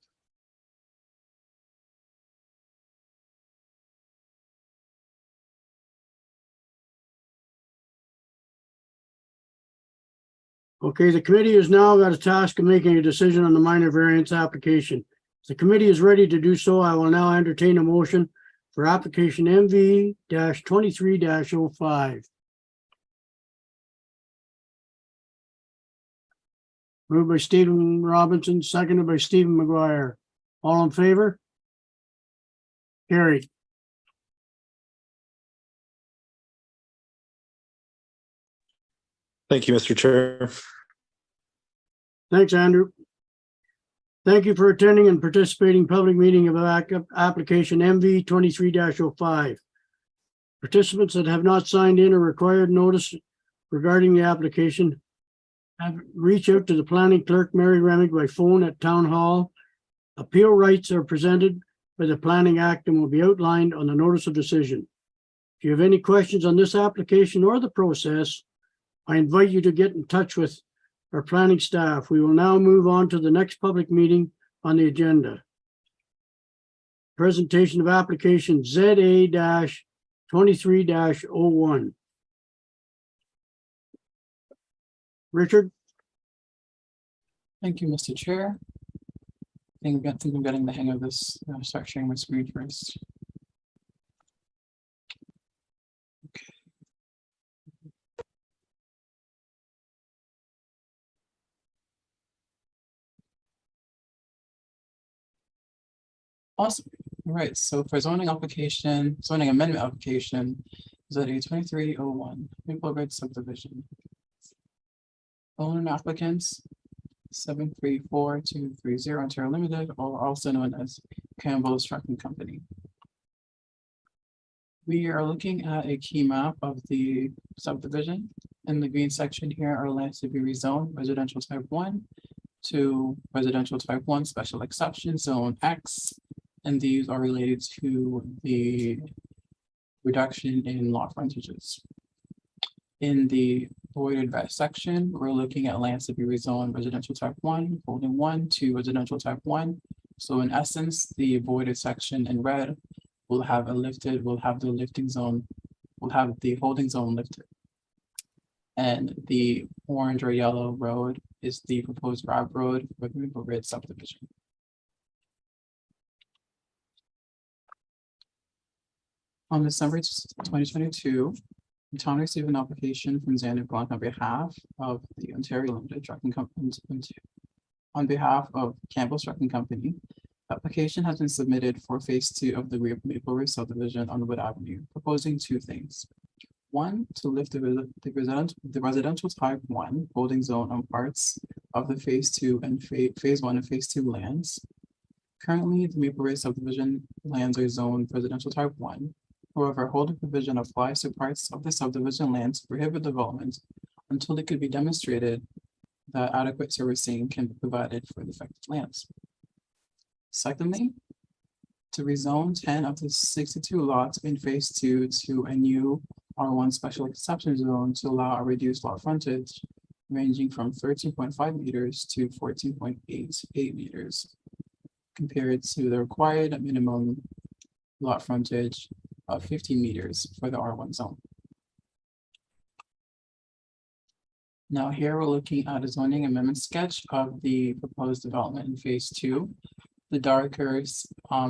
Okay, the committee has now got a task of making a decision on the minor variance application. If the committee is ready to do so, I will now entertain a motion for application MV-23-05. Moved by Stephen Robinson, seconded by Stephen McGuire. All in favor? Carried. Thank you, Mr. Chair. Thanks, Andrew. Thank you for attending and participating public meeting of application MV-23-05. Participants that have not signed in or required notice regarding the application have reach out to the planning clerk, Mary Remig, by phone at Town Hall. Appeal rights are presented by the Planning Act and will be outlined on the notice of decision. If you have any questions on this application or the process, I invite you to get in touch with our planning staff. We will now move on to the next public meeting on the agenda. Presentation of application ZA-23-01. Richard? Thank you, Mr. Chair. I think I'm getting the hang of this. I'll start sharing my screen first. Awesome. All right. So for zoning amendment application, ZA-23-01, Maple Ridge subdivision. Owner applicants 734230 Ontario Limited, or also known as Campbell's Trucking Company. We are looking at a key map of the subdivision. In the green section here are lands to be rezoned residential type 1 to residential type 1 special exception zone X, and these are related to the reduction in lot frontages. In the voided red section, we're looking at lands to be rezoned residential type 1, holding 1 to residential type 1. So in essence, the voided section in red will have the lifting zone, will have the holding zone lifted. And the orange or yellow road is the proposed grab road with Maple Ridge subdivision. On December 2022, the town received an application from Xander Blanc on behalf of the Ontario Limited Trucking Company, on behalf of Campbell's Trucking Company. Application has been submitted for phase 2 of the Maple Ridge subdivision on Wood Avenue, proposing 2 things. 1, to lift the residential type 1 holding zone on parts of the phase 2 and phase 1 and phase 2 lands, Currently, the Maple Ridge subdivision lands are zoned residential type 1. However, holding provision applies to parts of the subdivision land to prohibit development until it could be demonstrated that adequate servicing can be provided for the affected lands. Secondly, to rezone 10 of the 62 lots in phase 2 to a new R1 special exception zone to allow a reduced lot frontage ranging from 13.5 meters to 14.88 meters compared to the required minimum lot frontage of 15 meters for the R1 zone. Now here we're looking at a zoning amendment sketch of the proposed development in phase 2. The darker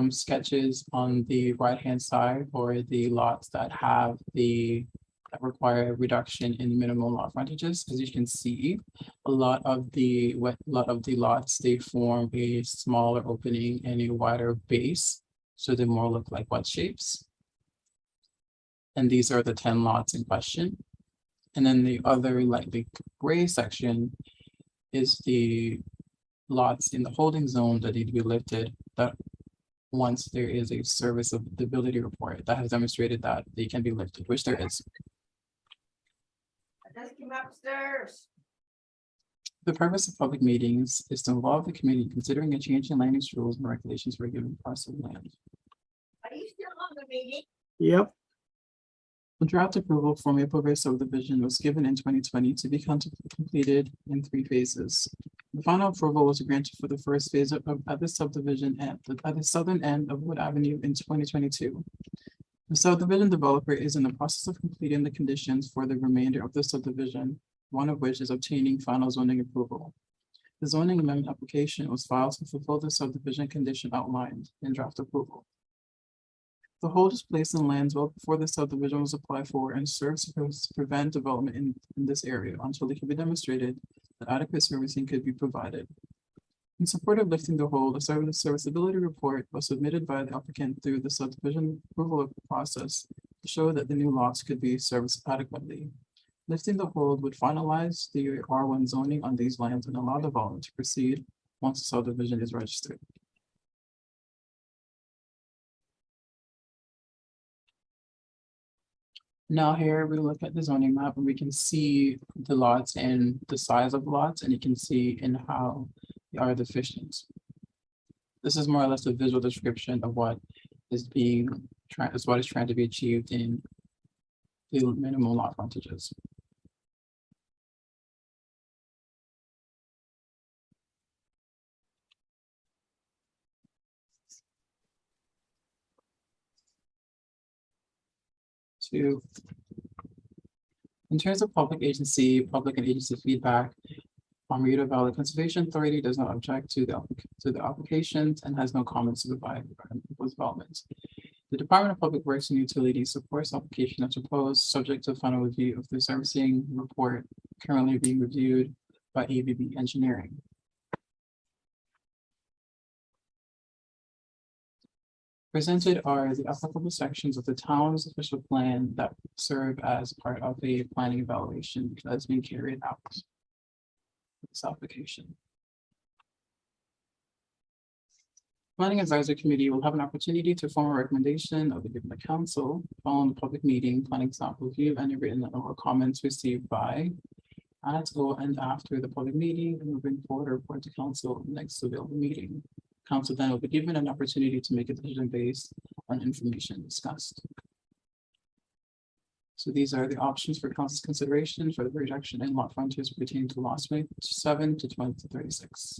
sketches on the right-hand side or the lots that have that require a reduction in minimum lot frontages. As you can see, a lot of the lots, they form a smaller opening and a wider base, so they more look like wet shapes. And these are the 10 lots in question. And then the other lightly gray section is the lots in the holding zone that need to be lifted, that once there is a serviceability report that has demonstrated that they can be lifted, which there is. Just came upstairs. The purpose of public meetings is to involve the committee considering a change in land use rules and regulations for a given parcel of land. Are you still on the meeting? Yep. The draft approval for Maple Ridge subdivision was given in 2020 to be completed in 3 phases. The final approval was granted for the first phase at the subdivision at the southern end of Wood Avenue in 2022. The subdivision developer is in the process of completing the conditions for the remainder of the subdivision, one of which is obtaining final zoning approval. The zoning amendment application was filed to fulfill the subdivision condition outlined in draft approval. The hold is placed in lands well before the subdivision was applied for and serves to prevent development in this area until it can be demonstrated that adequate servicing could be provided. In support of lifting the hold, a serviceability report was submitted by the applicant through the subdivision approval process to show that the new lots could be serviced adequately. Lifting the hold would finalize the R1 zoning on these lands and allow development to proceed once the subdivision is registered. Now here we look at the zoning map and we can see the lots and the size of lots, and you can see in how they are deficient. This is more or less a visual description of what is trying to be achieved in the minimum lot frontages. In terms of public and agency feedback, Rio Valley Conservation Authority does not object to the applications and has no comments to provide regarding proposed developments. The Department of Public Works and Utilities supports application as proposed, subject to final review of the servicing report currently being reviewed by ABB Engineering. Presented are the applicable sections of the town's official plan that serve as part of a planning evaluation that has been carried out. This application. Planning Advisory Committee will have an opportunity to form a recommendation of the given council following the public meeting, planning staff review, any written or comments received by, at or and after the public meeting, and moving forward a report to council next available meeting. Council then will be given an opportunity to make a decision based on information discussed. So these are the options for council's consideration for the reduction in lot frontage pertaining to lots 7 to 20 to 36.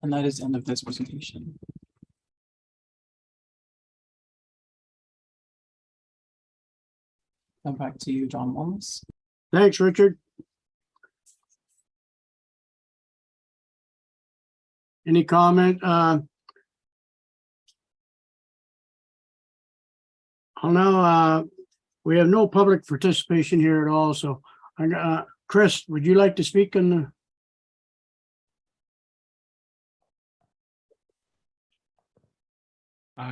And that is the end of this presentation. And back to you, John Wallace. Thanks, Richard. Any comment? I'll now, we have no public participation here at all, so Chris, would you like to speak on the?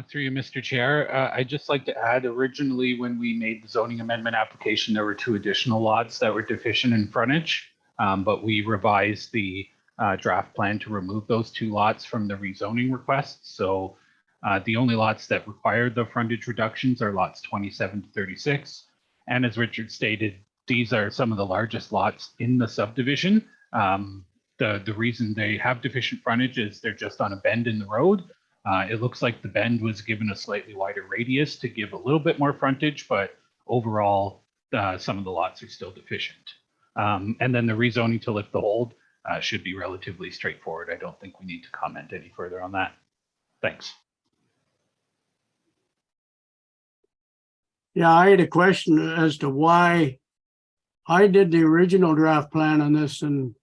Through you, Mr. Chair, I'd just like to add, originally when we made the zoning amendment application, there were 2 additional lots that were deficient in frontage. but we revised the draft plan to remove those 2 lots from the rezoning request. So the only lots that require the frontage reductions are lots 27 to 36. And as Richard stated, these are some of the largest lots in the subdivision. The reason they have deficient frontage is they're just on a bend in the road. It looks like the bend was given a slightly wider radius to give a little bit more frontage, but overall, some of the lots are still deficient. And then the rezoning to lift the hold should be relatively straightforward. I don't think we need to comment any further on that. Thanks. Yeah, I had a question as to why I did the original draft plan on this and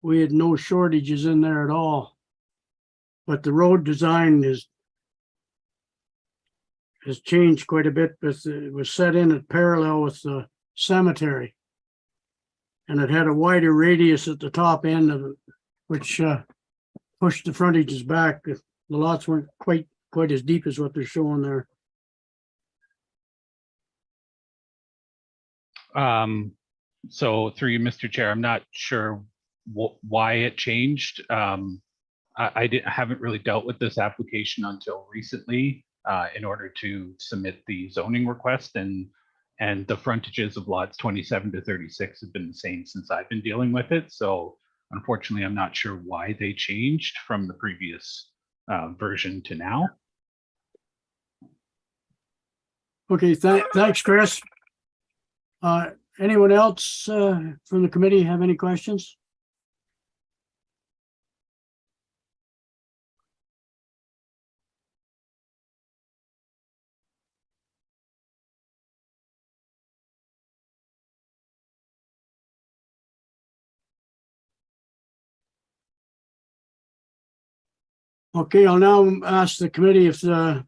we had no shortages in there at all. But the road design has changed quite a bit, but it was set in at parallel with the cemetery. And it had a wider radius at the top end of it, which pushed the frontages back. The lots weren't quite as deep as what they're showing there. So through you, Mr. Chair, I'm not sure why it changed. I haven't really dealt with this application until recently in order to submit the zoning request, and the frontages of lots 27 to 36 have been the same since I've been dealing with it. So unfortunately, I'm not sure why they changed from the previous version to now. Okay, thanks, Chris. Anyone else from the committee have any questions? Okay, I'll now ask the committee if they're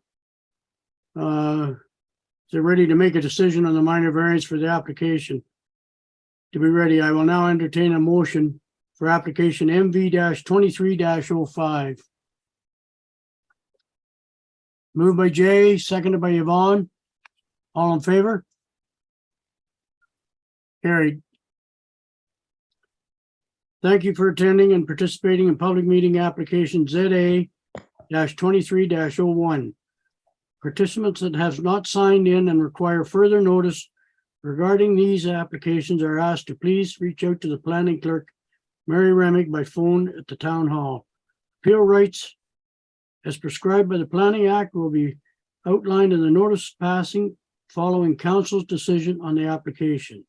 ready to make a decision on the minor variance for the application. To be ready, I will now entertain a motion for application MV-23-05. Moved by Jay, seconded by Yvonne. All in favor? Carried. Thank you for attending and participating in public meeting application ZA-23-01. Participants that have not signed in and require further notice regarding these applications are asked to please reach out to the planning clerk, Mary Remick, by phone at the town hall. Appeal rights as prescribed by the Planning Act will be outlined in the notice passing following council's decision on the application.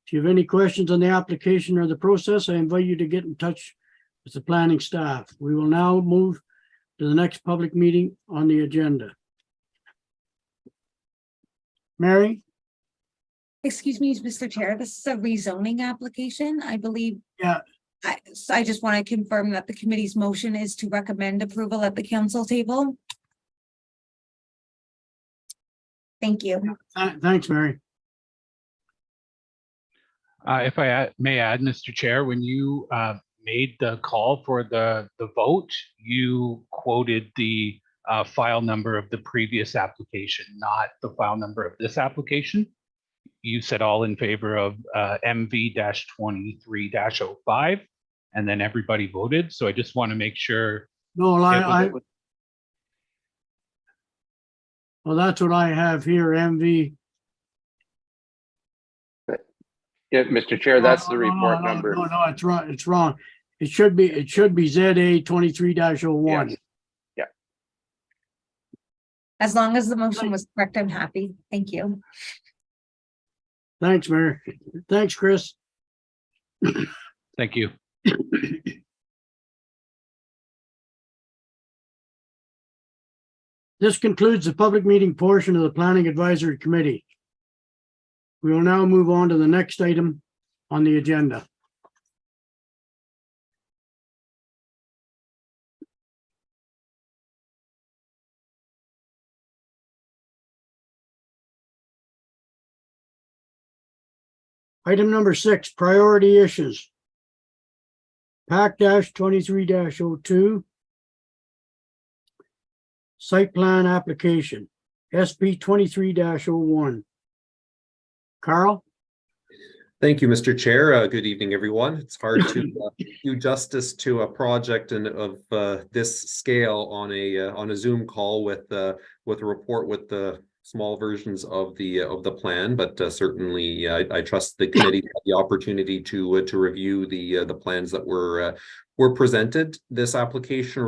If you have any questions on the application or the process, I invite you to get in touch with the planning staff. We will now move to the next public meeting on the agenda. Mary? Excuse me, Mr. Chair, this is a rezoning application, I believe. Yeah. So I just want to confirm that the committee's motion is to recommend approval at the council table. Thank you. Thanks, Mary. If I may add, Mr. Chair, when you made the call for the vote, you quoted the file number of the previous application, not the file number of this application. You said all in favor of MV-23-05, and then everybody voted. So I just want to make sure. No, well, that's what I have here, MV. Yeah, Mr. Chair, that's the report number. No, it's wrong. It's wrong. It should be ZA-23-01. Yes. Yeah. As long as the motion was correct, I'm happy. Thank you. Thanks, Mary. Thanks, Chris. Thank you. This concludes the public meeting portion of the Planning Advisory Committee. We will now move on to the next item on the agenda. Item number 6, priority issues. PAC 23-02. Site plan application, SP 23-01. Carl? Thank you, Mr. Chair. Good evening, everyone. It's hard to do justice to a project of this scale on a Zoom call with a report with the small versions of the plan, but certainly I trust the committee had the opportunity to review the plans that were presented. This application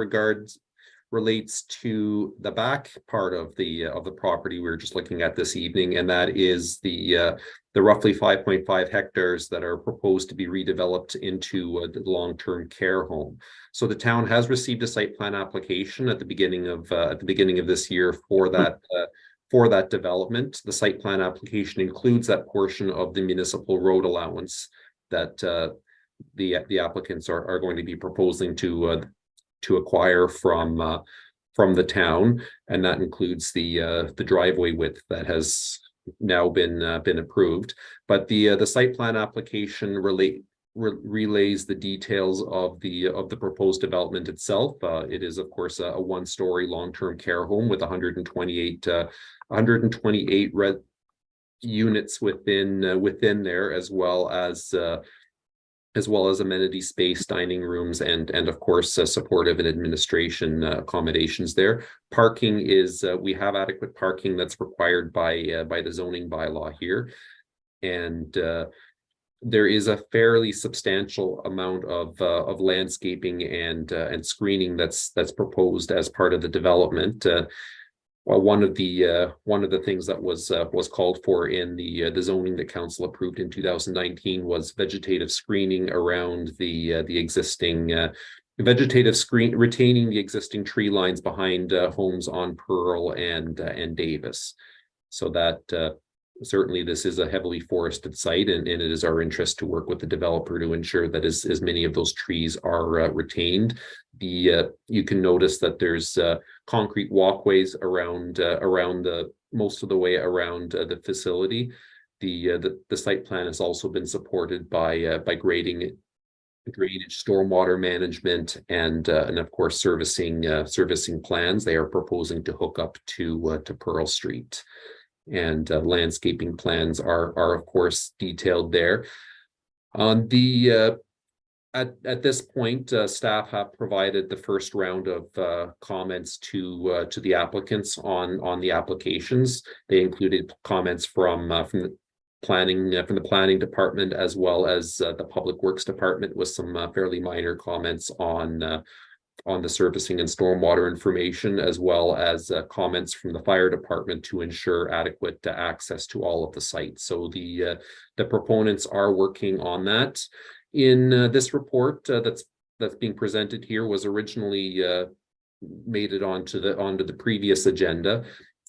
relates to the back part of the property we were just looking at this evening, and that is the roughly 5.5 hectares that are proposed to be redeveloped into the long-term care home. So the town has received a site plan application at the beginning of this year for that development. The site plan application includes that portion of the municipal road allowance that the applicants are going to be proposing to acquire from the town, and that includes the driveway width that has now been approved. But the site plan application relays the details of the proposed development itself. It is, of course, a one-story long-term care home with 128 units within there, as well as amenity space, dining rooms, and of course supportive and administration accommodations there. Parking is we have adequate parking that's required by the zoning bylaw here, and there is a fairly substantial amount of landscaping and screening that's proposed as part of the development. Well, one of the things that was called for in the zoning that council approved in 2019 was vegetative screening around the existing retaining the existing tree lines behind homes on Pearl and Davis. So that certainly this is a heavily forested site, and it is our interest to work with the developer to ensure that as many of those trees are retained. You can notice that there's concrete walkways around most of the way around the facility. The site plan has also been supported by drainage, stormwater management, and of course servicing plans. They are proposing to hook up to Pearl Street, and landscaping plans are of course detailed there. On the at this point, staff have provided the first round of comments to the applicants on the applications. They included comments from the planning department, as well as the public works department, with some fairly minor comments on the servicing and stormwater information, as well as comments from the fire department to ensure adequate access to all of the sites. So the proponents are working on that. In this report that's being presented here was originally made it onto the previous agenda,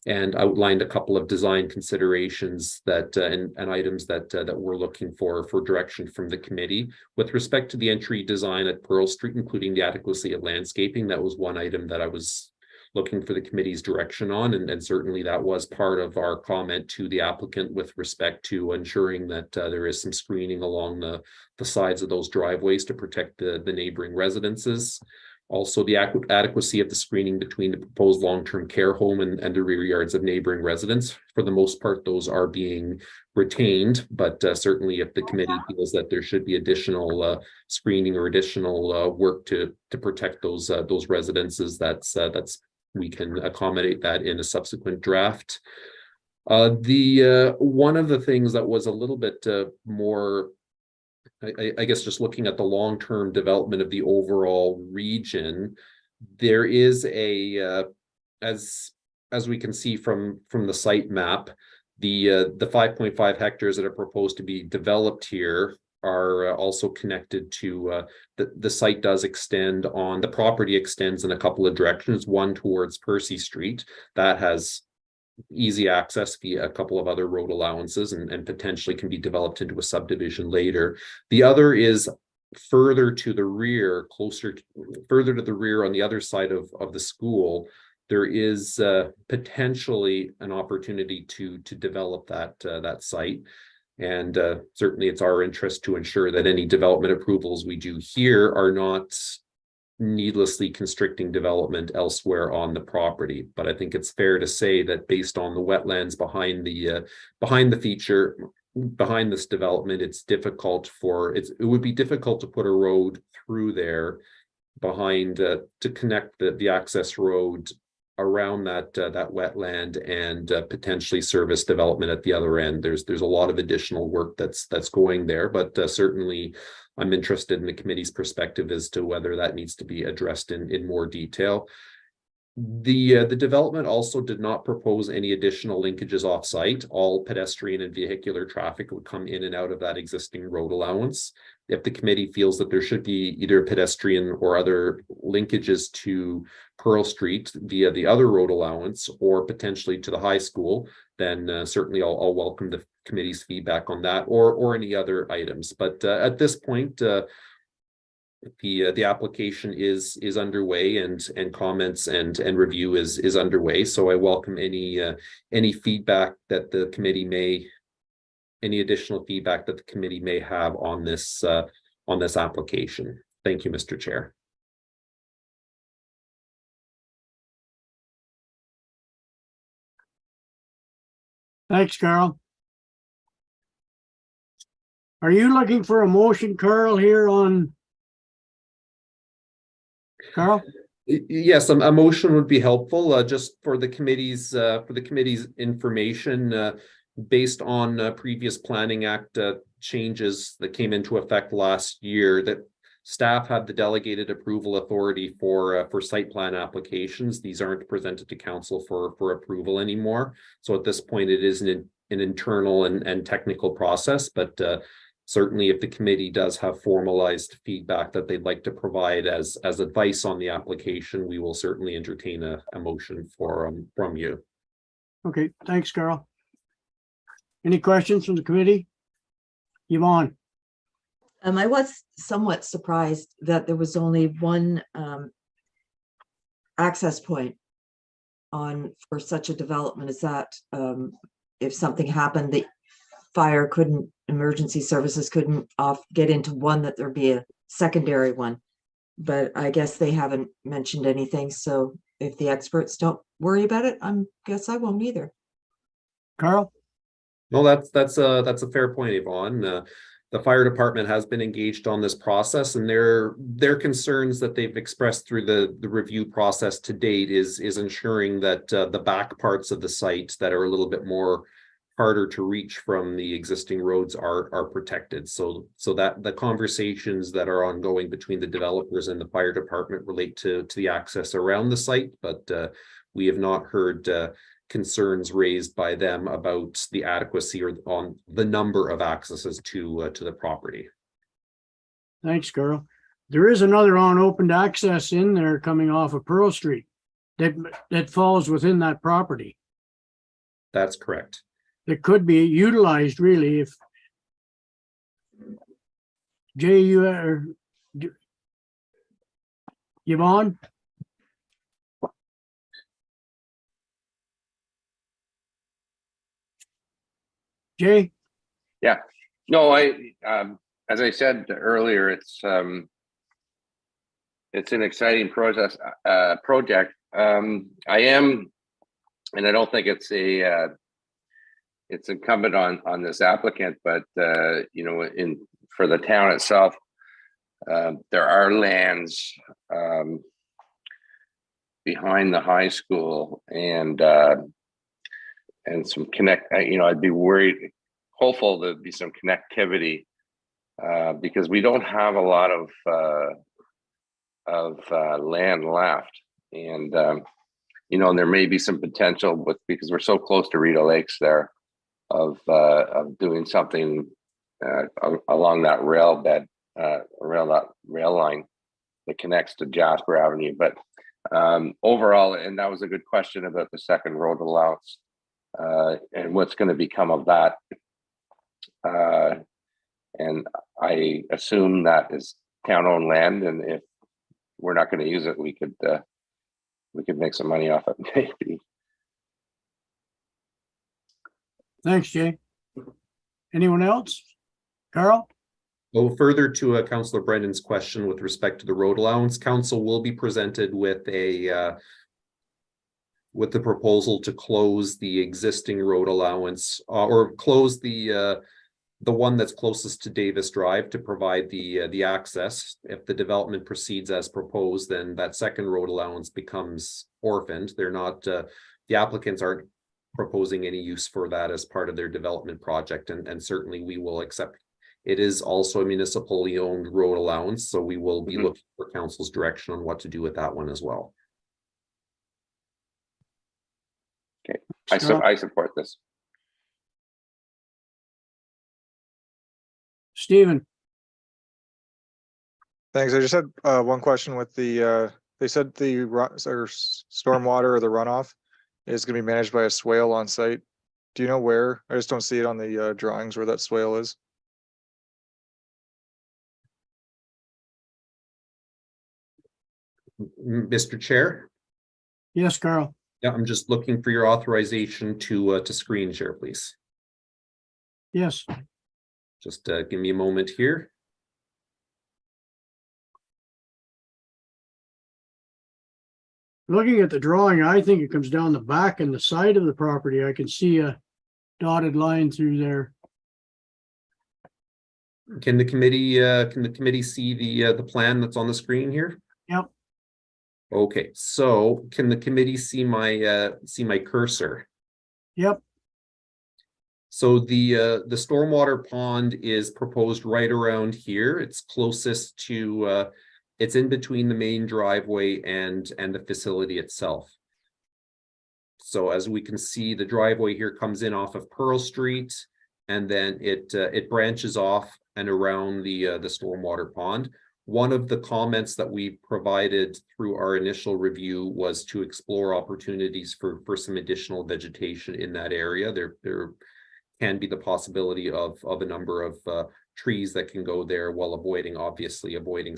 and outlined a couple of design considerations that and items that we're looking for direction from the committee. With respect to the entry design at Pearl Street, including the adequacy of landscaping, that was one item that I was looking for the committee's direction on, and certainly that was part of our comment to the applicant with respect to ensuring that there is some screening along the sides of those driveways to protect the neighboring residences. Also, the adequacy of the screening between the proposed long-term care home and the rear yards of neighboring residents. For the most part, those are being retained, but certainly if the committee feels that there should be additional screening or additional work to protect those residences, that's we can accommodate that in a subsequent draft. One of the things that was a little bit more, I guess, just looking at the long-term development of the overall region, there is as we can see from the site map, the 5.5 hectares that are proposed to be developed here are also connected to the site does extend on, the property extends in a couple of directions, one towards Percy Street that has easy access via a couple of other road allowances and potentially can be developed into a subdivision later. The other is further to the rear, further to the rear on the other side of the school. There is potentially an opportunity to develop that site. And certainly it's our interest to ensure that any development approvals we do here are not needlessly constricting development elsewhere on the property. But I think it's fair to say that based on the wetlands behind the feature, behind this development, it's difficult it would be difficult to put a road through there behind to connect the access road around that wetland and potentially service development at the other end. There's a lot of additional work that's going there, but certainly I'm interested in the committee's perspective as to whether that needs to be addressed in more detail. The development also did not propose any additional linkages off-site. All pedestrian and vehicular traffic would come in and out of that existing road allowance. If the committee feels that there should be either pedestrian or other linkages to Pearl Street via the other road allowance or potentially to the high school, then certainly I'll welcome the committee's feedback on that or any other items. But at this point, the application is underway and comments and review is underway. So I welcome any feedback that the committee any additional feedback that the committee may have on this application. Thank you, Mr. Chair. Thanks, Carl. Are you looking for a motion, Carl, here on? Carl? Yes, a motion would be helpful, just for the committee's information, based on previous Planning Act changes that came into effect last year, that staff had the delegated approval authority for site plan applications. These aren't presented to council for approval anymore. So at this point, it is an internal and technical process, but certainly if the committee does have formalized feedback that they'd like to provide as advice on the application, we will certainly entertain a motion from you. Okay, thanks, Carl. Any questions from the committee? Yvonne? I was somewhat surprised that there was only one access point for such a development. Is that if something happened, the emergency services couldn't get into one, that there'd be a secondary one? But I guess they haven't mentioned anything. So if the experts don't worry about it, I guess I won't either. Carl? No, that's a fair point, Yvonne. The fire department has been engaged on this process, and their concerns that they've expressed through the review process to date is ensuring that the back parts of the site that are a little bit more harder to reach from the existing roads are protected. So that the conversations that are ongoing between the developers and the fire department relate to the access around the site, but we have not heard concerns raised by them about the adequacy or on the number of accesses to the property. Thanks, Carl. There is another unopened access in there coming off of Pearl Street that falls within that property. That's correct. That could be utilized really if Jay, Yvonne? Jay? Yeah, no, as I said earlier, it's an exciting project. I am, and I don't think it's incumbent on this applicant, but you know, for the town itself, there are lands behind the high school and some I'd be hopeful there'd be some connectivity because we don't have a lot of land left, and you know, there may be some potential because we're so close to Rita Lakes there of doing something along that rail line that connects to Jasper Avenue. But overall, and that was a good question about the second road allowance and what's going to become of that. And I assume that is town-owned land, and if we're not going to use it, we could make some money off it, maybe. Thanks, Jay. Anyone else? Carl? Well, further to Councillor Brendan's question with respect to the road allowance, council will be presented with the proposal to close the existing road allowance or close the the one that's closest to Davis Drive to provide the access. If the development proceeds as proposed, then that second road allowance becomes orphaned. They're not, the applicants aren't proposing any use for that as part of their development project, and certainly we will accept. It is also a municipally owned road allowance, so we will be looking for council's direction on what to do with that one as well. Okay, I support this. Stephen, Thanks. I just had one question with the, they said the stormwater or the runoff is gonna be managed by a swale on site. Do you know where? I just don't see it on the drawings where that swale is. Mr. Chair? yes, Carl. Yeah, I'm just looking for your authorization to screen share, please. Yes, Just give me a moment here. looking at the drawing, I think it comes down the back and the side of the property. I can see a dotted line through there. Can the committee see the plan that's on the screen here? Yep. Okay, so can the committee see my cursor? Yep, So the stormwater pond is proposed right around here. It's closest to it's in between the main driveway and the facility itself. So as we can see, the driveway here comes in off of Pearl Street, and then it branches off and around the stormwater pond. One of the comments that we provided through our initial review was to explore opportunities for some additional vegetation in that area. There can be the possibility of a number of trees that can go there while avoiding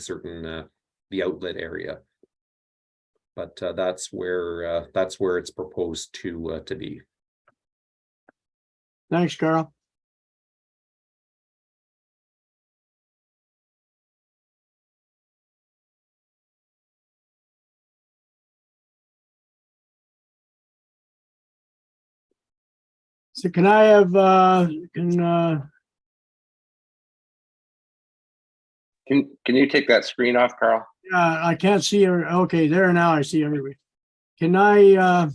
certain the outlet area. But that's where it's proposed to be. thanks, Carl. So can I have, Can you take that screen off, Carl? I can't see her. Okay, there now I see everybody. Can I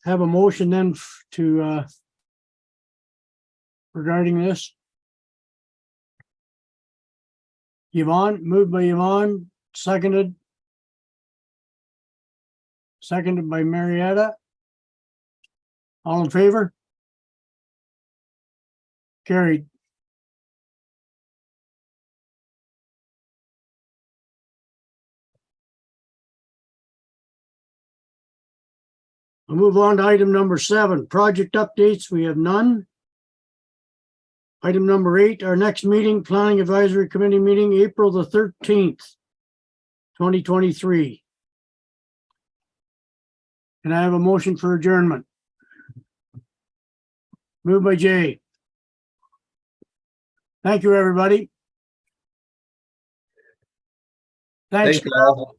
have a motion then to regarding this? Yvonne, moved by Yvonne, seconded. Seconded by Marietta. All in favor? Carried. We'll move on to item number 7, project updates. We have none. Item number 8, our next meeting, Planning Advisory Committee meeting, April the 13th, 2023. Can I have a motion for adjournment? Moved by Jay. Thank you, everybody. Thanks, Thank you all.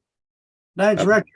Thanks, Rex.